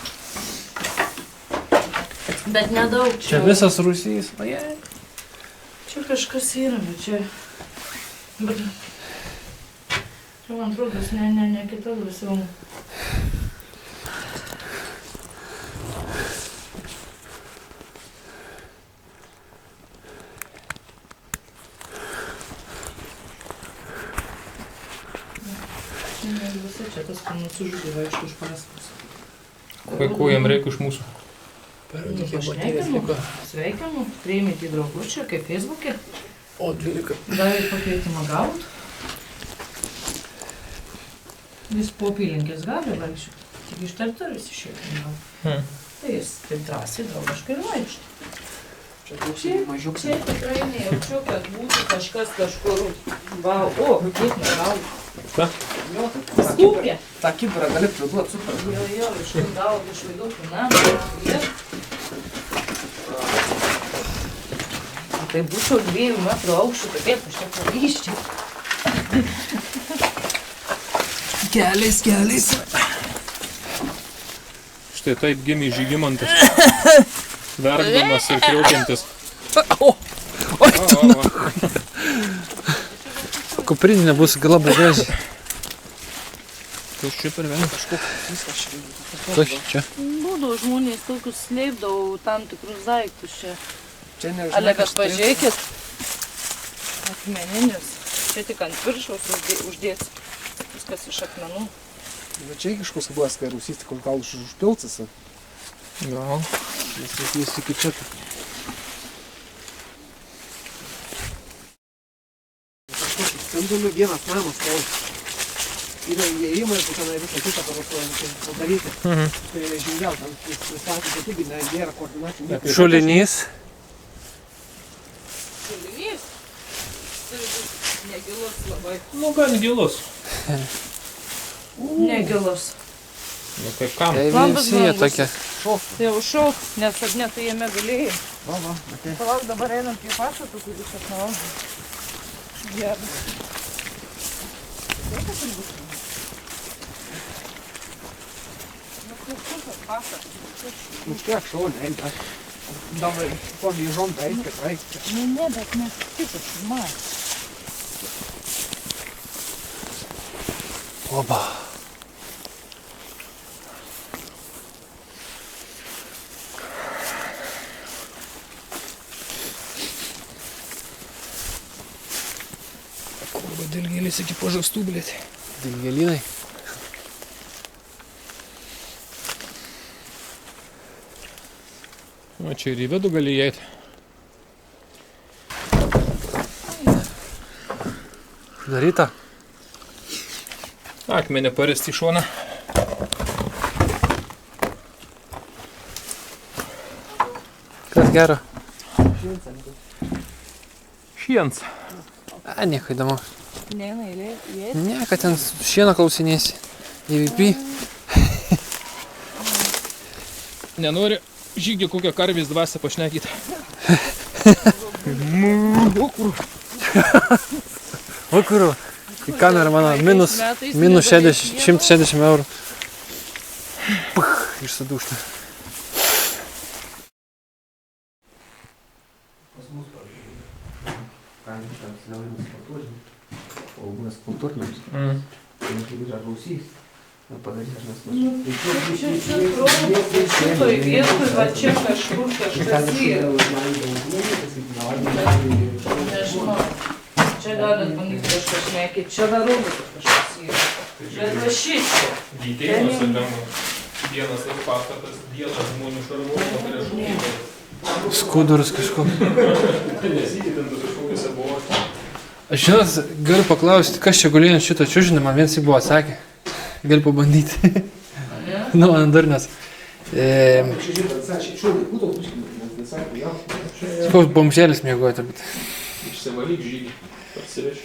Bet nedaug čia. Čia visas Rūsys. Ojei. Čia kažkas yra, bet čia... Bet... Čia man atrodo, ne kita laisviau. Visai čia tas, kai nusižudė vaikštų iš paskos. Ko jam reikia iš mūsų? Pašnekinu, sveikinu, priimėte į draugus čia, kaip Facebook'e. O, 12. Davė pakvietimą gaut. Jis po apylinkės gali vaikščioti. Tik iš teritorijos išėjo gal. Tai jis taip drąsiai draugiškai ir vaikšto. Čia tikrai nejaučiu, kad būtų kažkas kažkur. Va, o, kiek negau. Ką? Jo, skūpė. Ta kibrą gali priduot, super. Jo, iš kur gavo, iš vaidukų namą. Tai būčiau 2 metrų aukščių, tai kaip aš čia pavyščiau. Keliais. Štai taip gimė Žygimantas. Verkdamas ir kriaukiantis. Oi, tu na. Kuprinė nebus gala bagažė. Kas čia per vien kažkoks? Kas čia? Būdavo žmonės tokius slėpdavo tam tikrus daiktus čia. Čia nežinau. Ale, bet pažiūrėkit. Akmeninis. Čia tik ant viršaus uždėts. Viskas iš akmenų. Bet čia kažkoks buvęs, kai Rūsys tik gal užpilcas. Gal. Nes jis iki čia. Kažkoks spindulių vienas namas stovi. Yra įėjimai, tai tenai visą kitą padaryti. Tai žingiau, ten statyti, kad irgi nėra koordinacijų. Šulinys. Šulinys. Turi būti negilus labai. Nu, gan gilus. Negilus. Nu, kaip kam? Tai Lambas visi jie brangus. tokie. Tai jau šauk, nes aš netai jame galėjai. Va, okay. Palauk, dabar einam prie pastatų, kuris atnau. Gerai. Nu, kiek šaunė, eina. Dabar po vyžom tai eis, kad eis. Ne, bet mes tik man. Oba. Kurva dilgėlis iki pažastų, blėt. Dilgėlinai. O čia ir į vidų gali įeiti. Daryta. Akmenį paresti į šoną. Kas gero? Šiens. A, nieko įdomu. Neina įeit. Ne, kad ten šieno klausinėsi. EVP. Nenori žygį kokią karvės dvasę pašnekyti. O kur? Į kamerą mano minus 160 eurų. Puh, išsidūšta. Pas mus, pavyzdžiui, kaimiškams nevadinas kultūrinis, o mes kultūriniams. Tai kaip yra klausys, padarys aš Čia šitoj vietoj, va čia kažkur kažkas yra. Nežinau, čia galit bandyti kažkas šnekėti, čia dar rodo, kad kažkas yra. Bet va šičia. Lytėjimas, vienas tas pastatas, vienas žmonių šarvuojama prieš žmonių. Skuduras kažkoks. Nesikėtintų kažkokiuose buvo. Aš žinot, galiu paklausti, kas čia gulėjo ant šito čiužinio, man vienas jį buvo atsakė. Galiu pabandyti. Nu, man dar nes. Koks bomželis mėgoja, turbūt. Išsivalyk žygį, parsiveši.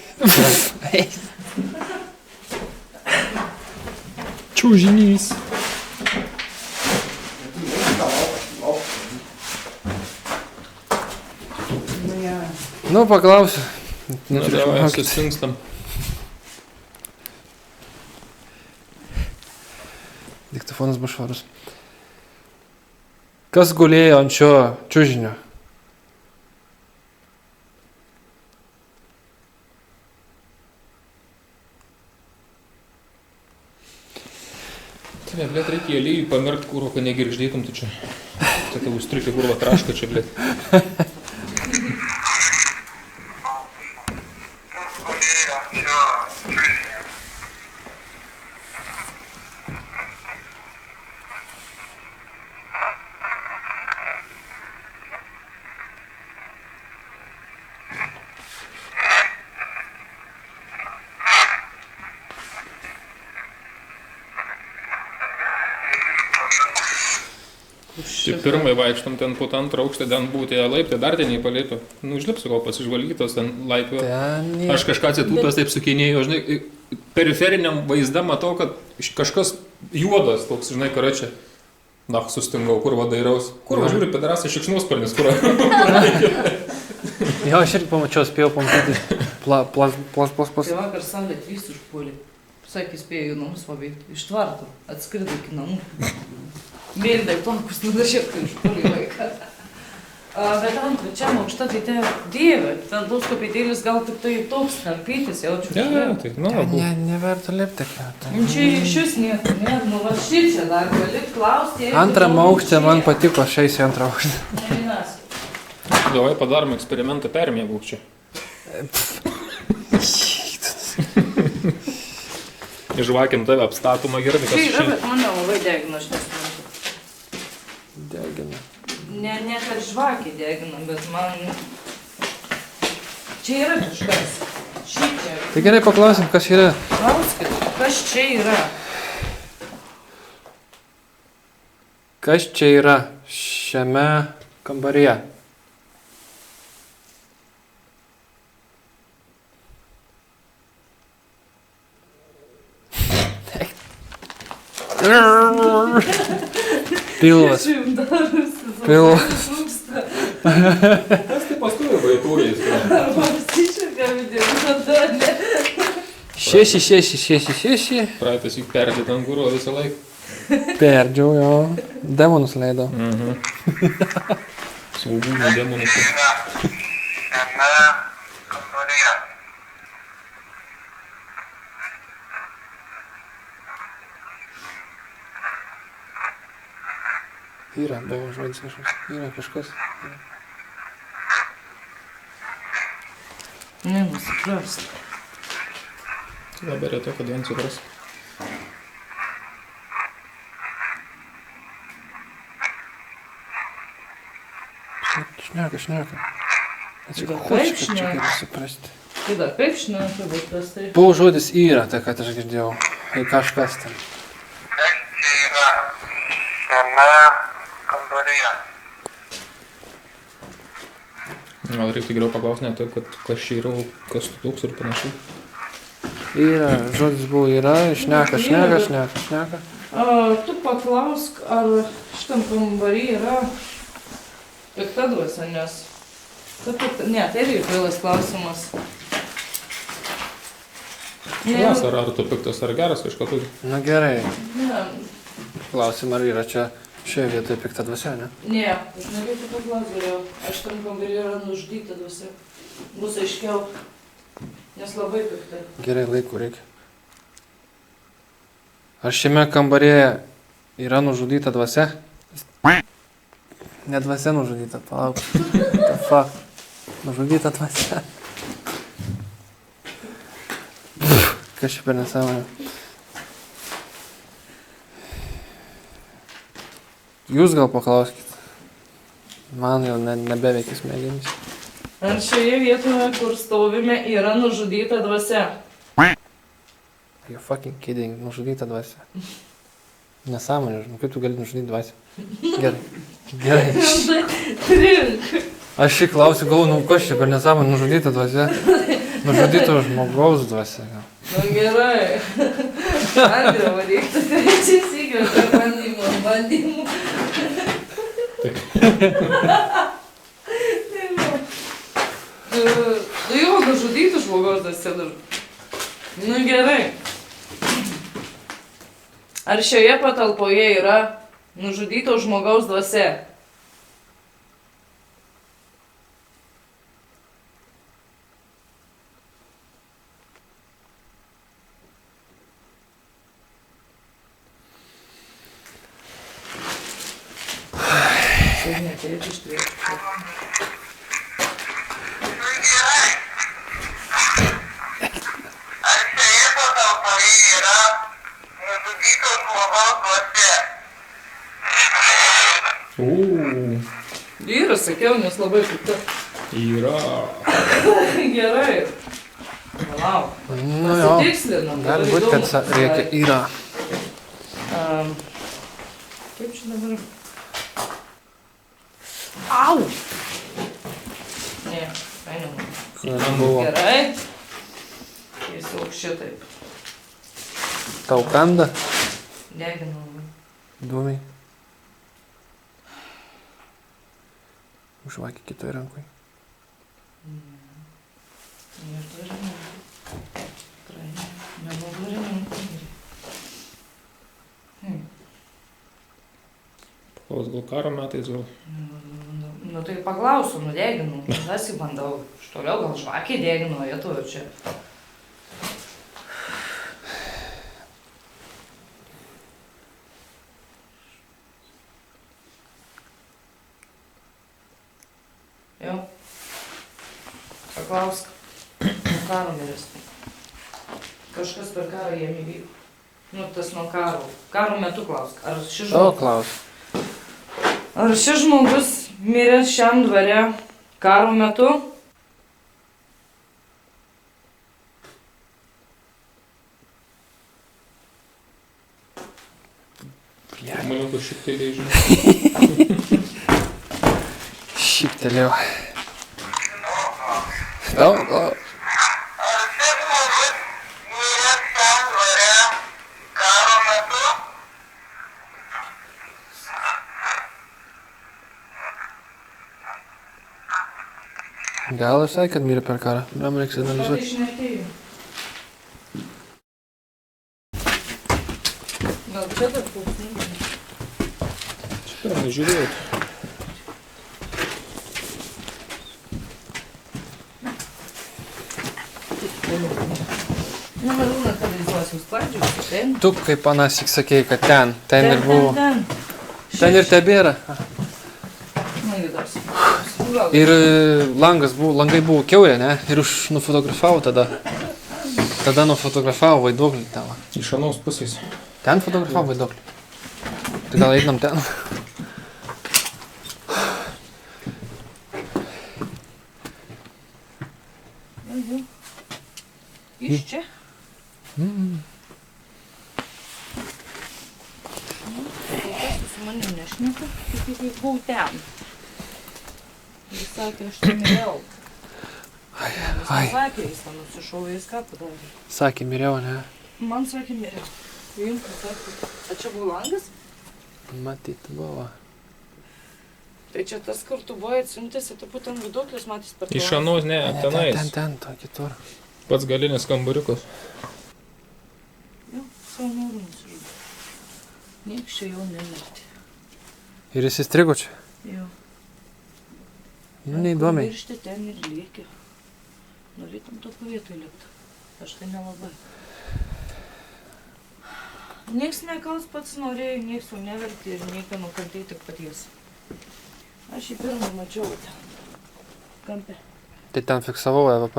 Čiužinys. Nu, paklausiu. Na, davai, susinstam. Diktofonas bus švarus. Kas gulėjo ant šio čiužinio? Ne, blėt, reikia aliejų pamirkt kūro, kad negirgždėtum, tu čia. Tai tau užstriukė kurva traška čia, blėt. Tai pirmai vaikštam ten po tą antrą aukštą, ten būti laiptai, dar ten įpalėpė. Nu, užlipsiu gal pasižvalgytos ten laipio. Aš kažką atsitūpęs taip sukinėjau, žinai, periferiniam vaizdą matau, kad kažkas juodas, toks, žinai, kur čia. Na, sustingau, kur vadairaus. Kur važiūri, pedarasai šikšnosparnis, kur. Jo, aš irgi pamačiau, spėjau pamatyti. Plas. Tai vakar saulė 3 užpuolė. Sakė, spėjo į namus paveikti. Iš tvarto. Atskrido iki namų. Mėlydai plankus nudažėt, kai užpuolė vaiką. Bet ant trečiam aukštą, tai te dieve. Ten tos kopėtėlis gal tik tai toks karpytis, jaučiu. Ja, tai, nu, Neverta lipti. Čia iš vis nieko, ne? Nu, va šičia dar gali klausti. Antram aukštė man patiko, aš eisiu antrą aukštę. Nevinas. davai padarom eksperimentą, permėgauk čia. Žvakėm tave apstatoma gerai, kas čia yra, šiandien. bet mane labai degina, aš nesuprantu. Degina. Ne kad žvakė degina, bet man... Čia yra kažkas. Šičia. Tai gerai paklausim, kas yra. Klauskit, kas čia yra? Kas čia yra šiame kambaryje? Pilvas. Pilvas. Kas tai paskui vaikūrės? Šeši. Praeitas juk perdėt ant kuro visą laiką. Perdžiau, jo. Demonus leido. Saugūnų demonus. Yra, buvo žodis kažkas. Yra kažkas. Ne, nusiprast. Labai retai, kad vien supras. Šneka. Tada Atsiprašau, kaip kad čia šneka? geriau suprasti. Tada kaip šneka, bet tas tai... Buvo žodis yra, tai kad aš girdėjau. Tai kažkas ten. Gal reiktų geriau paklausti ne taip, kad kas čia yra, kas tu toks ir panašiai. Yra, žodis buvo yra, šneka. Tu paklausk, ar šitam kambarį yra pikta dvasia, nes... Ne, tai irgi kvailas klausimas. Klas, ar tu piktas, ar geras kažką turi? Na gerai. Ne, Klausim, ar yra čia Šioje vietoje pikta dvasia, ne? Ne, aš negaliu paklausyti geriau. Aš tam kambarį yra nužudyta dvasia. Bus aiškiau. Nes labai piktai. Gerai, laiko reikia. Ar šiame kambarėje yra nužudyta dvasia? Ne dvasia nužudyta, palauk. The fuck. Nužudyta dvasia. Kas čia per nesąmonė? Jūs gal paklauskit. Man jau nebeveikia smegenys. Ar šioje vietoje, kur stovime, yra nužudyta dvasia? You fucking kidding, nužudyta dvasia. Nesąmonė, žinau, kaip tu gali nužudyti dvasią? Gerai. Gerai. Trink. Aš šį klausiu, galvoju, nu kas čia per nesąmonė nužudyta dvasia? Nužudyto žmogaus dvasia. Gal. Nu gerai. Andriau, reiktų trečią sykį, ar bandymų. Nu jau, nužudytų žmogaus dvasia. Nu gerai. Ar šioje patalpoje yra nužudyto žmogaus dvasia? Ne, tai iš priekio. Ar šioje patalpoje yra nužudyto žmogaus dvasia? Yra, sakiau, nes labai pikta. Yra. Gerai. Palauk. Nu jo, Pasitikslinam. gali būti, kad reikia yra. Kaip čia dabar? Au! Ne, paėmiau. Buvo. Gerai. Tiesiog šitaip. Tau kanda, Deginau. dūmiai. Užvakį kitoj rankoj. Ir turime. Tikrai nebuvo. Paklaus, gal karo metais gal. Nu tai paklausiu, nudeginau. Tada bandau. Iš toliau gal žvakį deginau, jie tu čia. Jau. Paklausk. Karo miręs. Kažkas per karą jiem įvyko. Nu, tas nuo karo. Karo metu klausk. Ar šis Tavo žmogus... klaus. Ar šis žmogus miręs šiam dvare karo metu? Manau, kad šiek tiek žinau. Šiktelėjau. Tau, Ar šis žmogus miręs šiam dvare karo metu? gal aš sakė, kad mirė per karą. Jam reiks analizuoti. Išnekėjau. Gal čia dar klausimai? Šitą nežiūrėjau. Nu, Marūna, kad įduosiu sklandžius, ten. Tu kaip anasik sakėjai, kad ten ir buvo. Ten ir tebėra. Nu, įduosiu. Ir langai buvo kiaurė, ne? Ir aš nufotografavau tada. Tada nufotografavau vaiduoklį tavo. Iš anos pusės. Ten fotografavau vaiduoklį. Tai gal einam ten. Iš čia? Su manim nešneka, kaip buvau ten. Jis sakė, aš nemirėjau. Ai. Sakė, jis ten nusišovė, jis ką padarė. Sakė, miriau, ne? Man sakė, mirėjau. Jums sakė, a čia buvo langas? Matyt, buvo. Tai čia tas, kur tu buvai atsiuntęs, tai būtent viduoklis matys per Iš anos, ne, tenais. Ten, to kitur. Pats galinis kambariukas. Jau, savo norų nusižudė. Nieks čia jau nemirti. Ir jis įstrigo čia. Jo. Nu, neįdomiai. Viršti ten ir lieki. Norėtum tokio vietoj likti. Aš tai nelabai. Niekas nekals pats norėjo, niekas jau neverti ir nieką nukantėti tik paties. Aš jį pirmą mačiau ten. Kampe. Tai ten fiksavau EVP.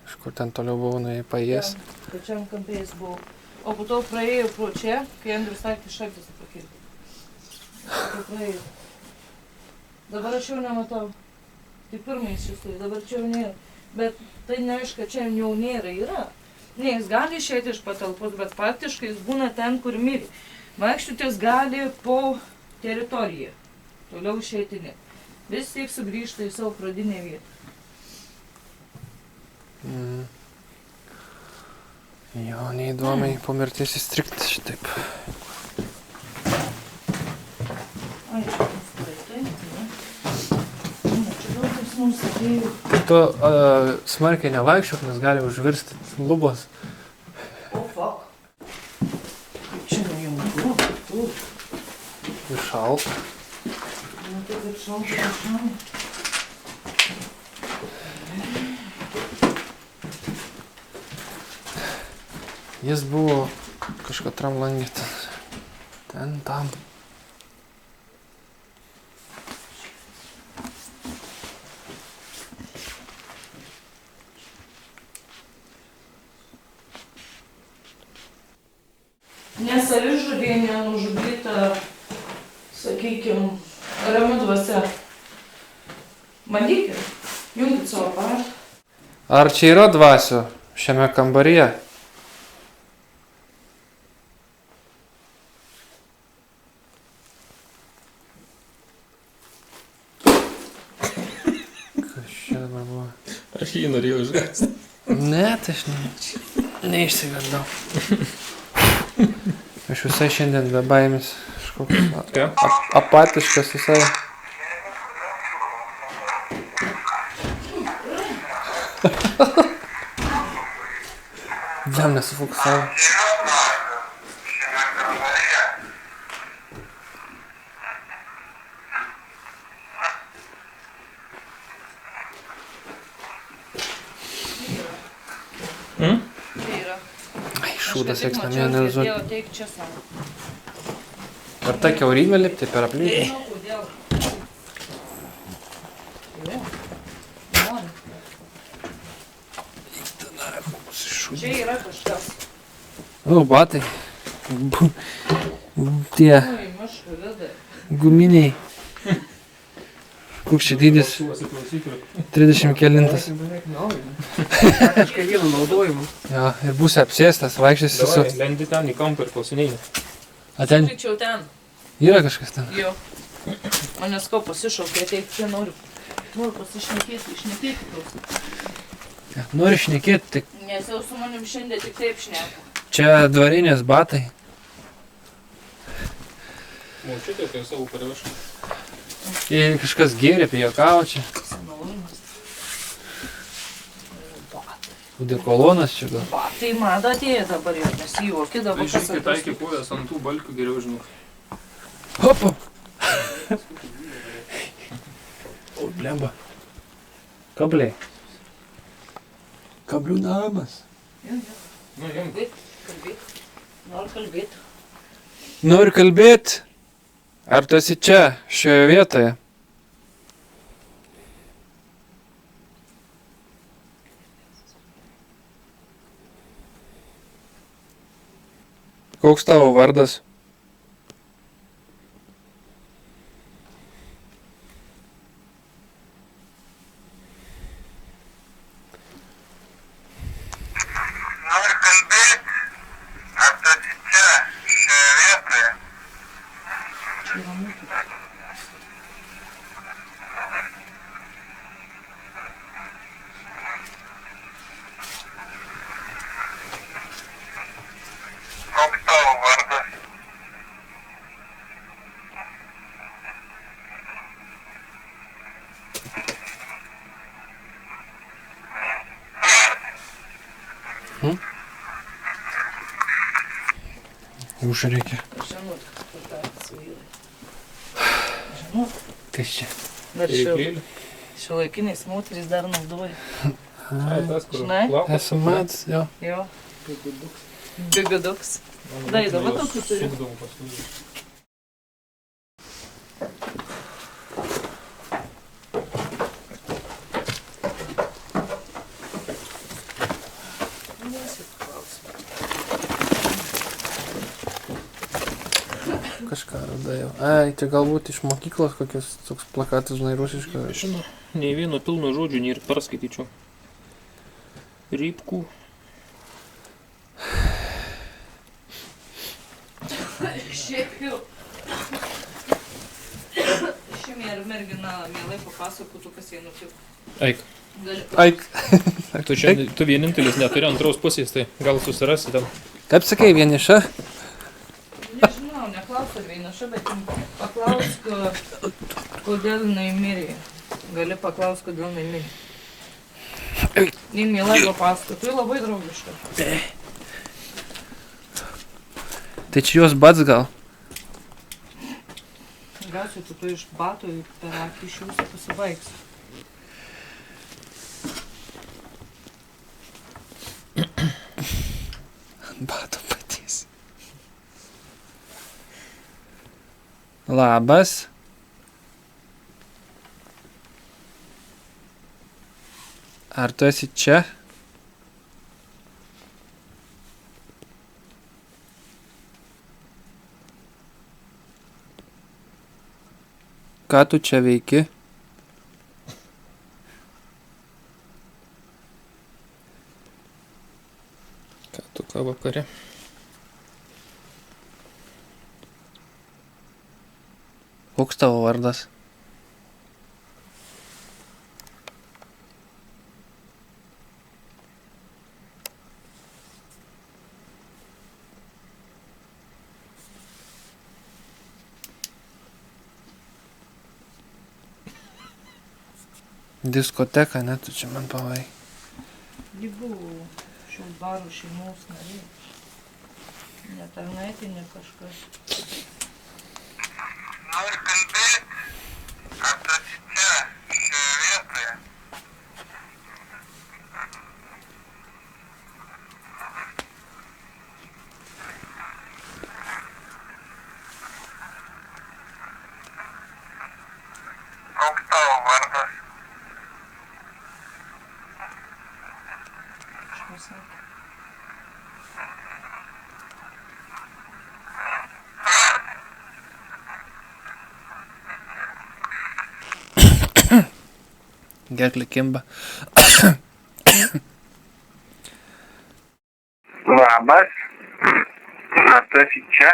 Iš kur ten toliau buvau, nuėjai paės. Pačiam kampe jis buvo. O po to praėjau pro čia, kai Andrius sakė, šaktis pakilti. Tai praėjau. Dabar aš jau nematau. Tai pirmais šis, dabar čia jau nėra. Bet tai neaišku, čia jau nėra, yra. Ne, jis gali išėti iš patalpos, bet faktiškai jis būna ten, kur mirė. Vaikščiutis gali po teritoriją. Toliau išėti ne. Vis tiek sugrįžta į savo pradinę vietą. Jo, neįdomiai po mirties įstrigti šitaip. Ai, čia tai, ne? Čia daug mums atėjo. Tu smarkiai nevaikščiok, nes gali užvirsti lubos. O, fuck. Čia jau tu. Ir šalta. Nu, tai ir šalta. Jis buvo kažkatram langė ten tam. Nesavižudė, nenužudyta, sakykim, rami dvasia. Bandykit, jungit savo aparatą. Ar čia yra dvasių šiame kambaryje? Kas čia dabar buvo? Aš jį norėjau išgąsti. Ne, tai aš neišsigandau. Aš visai šiandien be baimės. Ką? Apatiškas visai. Jam nesufokusavo. Ai, šūdas reiks namie analizuoti. Teik čia savo. Per tą kiaurymę lipti, per aplinkį. Žinau, kodėl. Jo. Nori. Čia yra kažkas. O, batai. Tie Oi, maškai, vedai. guminiai. Koks čia dydis? 30 kelintas. Kažkai vieno naudojimu. Jo, ir būsi apsėstas, vaikščiasi su... Lendi ten į kampą ir klausinėjai. A ten Greičiau ten. yra kažkas ten. Jo. Manęs ko pasišaukė, ateik čia noriu. Noriu pasišnekėti, išnekėti klausimą. Nori šnekėti, tik Nes jau su manim šiandien tik taip šneka. čia dvarinės batai. Močiutė, tai savo parevašką. Ir kažkas gėrė, pijokavo čia. Senaujimas. Udekolonas čia gal. Tai mada atėjo dabar jau, nes juokė Tai dabar žiūrėk, taikė kojas ant tų balkių geriau žinau. Hopa. O, blemba. Kabliai. Kablių namas. Nu, jam. Kalbėt. Noriu kalbėti. Nori kalbėti? Ar tu esi čia, šioje vietoje? Koks tavo vardas? Nori kalbėti? Ar tu esi čia, šioje vietoje? Čia yra mūsų. Koks tavo vardas? Užreikia. Žinot, kur tą su vyrai. Kas čia? Dar Reiklėlį. šiuolaikiniais moterys dar naudoja. Ai, tas, kur Žinai? plaukas. Esu matęs, jo. Jo. Bigoduks. Daida, va tokių turiu. Sukdavau paskui. Kažką radau. Ai, čia galbūt iš mokyklos kokias toks plakatas, žinai, rusiškas. Žinau, nei vieno pilno žodžio nei ir perskaityčiau. Rypkų. Šiaip jau. Ši mergina mielai papasakotų, kas jai nutiko. Eik. Gali Aik. Tu vienintelis neturi antros pusės, tai gal susirasi ten. Kaip sakai, vieniša? Nežinau, neklausiu vieniša, bet paklausk, kodėl jinai mirė. Gali paklausk, kodėl jinai mirė. Jį mielai papasako, tu labai draugiška. Tai čia jos bats gal? Gausiu, tu iš bato per akį išjūsi pasibaigs. Bato patys. Labas. Ar tu esi čia? Ką tu čia veiki? Ką tu ką vakare? Koks tavo vardas? Diskoteka, ne, tu čia man pavai. Ji buvo šių barų šeimos narė. Ne tarnaitė, ne kažkas. Nori kalbėti, ar tu esi čia, šioje vietoje? Koks tavo vardas? Aš pasakė. Gerklė kimba. Labas. Ar tu esi čia?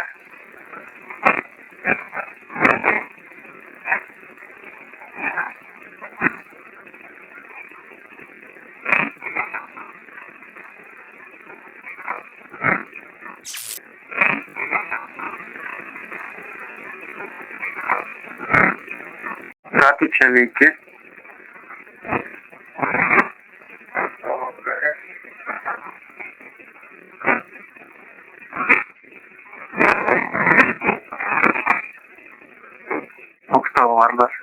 Ką tu čia veiki? Koks tavo vardas?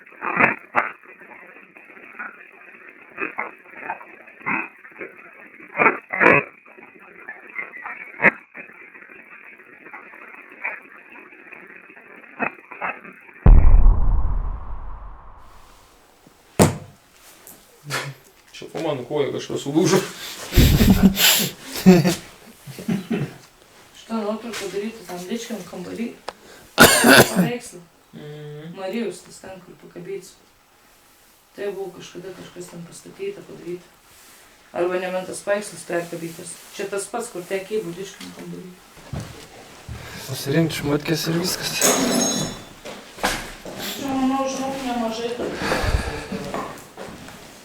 Čia po mano koja kažkas sulūžo. Šitą nuotrauką daryti tam ličkiam kambarį. Paveikslą. Marijos, tas ten, kur pakabyts. Tai buvo kažkada kažkas ten pastatyta, padaryta. Arba nementas paveikslas, tai kabytas. Čia tas pats, kur tekiai buvo ličkiam kambarį. Susirinkti šmutkės ir viskas. Čia, manau, žinau, nemažai tokių.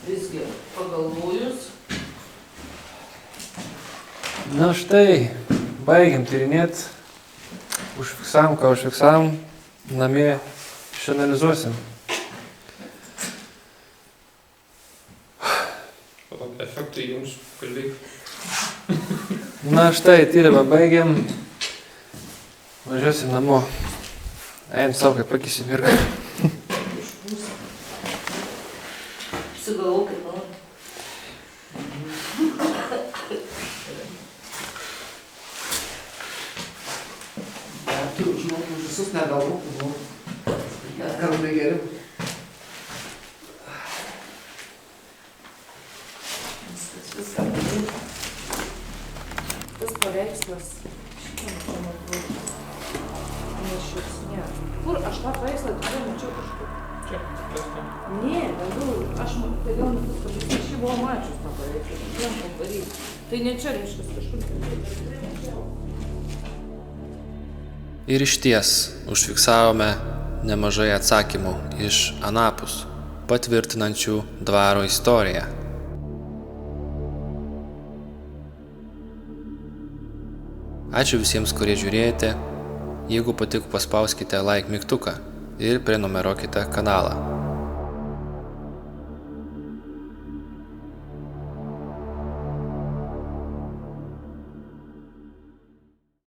Visgi, pagalvojus. Na štai, baigiam tyrinėti. Užfiksavom, ką užfiksavom. Namie išanalizuosim. Efektai jums kalbėk. Na štai, tyrimą baigiam. Važiuosim namo. Einam savo, kaip pakysim ir. Išpūsim. Sugalvokit, nori. Tu žmogus visus negalvok, karmai geriau. Viską padaryti. Tas paveikslas, šitam čia matau. Nešius, ne. Kur aš tą paveikslą tikrai mačiau kažkur? Čia, tas tam. Ne, galvoju, aš kodėl kažkaip šį buvau mačius tą paveikslą, kiekvien kambarį. Tai ne čia, reiškia, kažkur tikrai mačiau. Ir išties užfiksavome nemažai atsakymų iš anapus, patvirtinančių dvaro istoriją. Ačiū visiems, kurie žiūrėjote. Jeigu patiko, paspauskite like mygtuką ir prenumeruokite kanalą.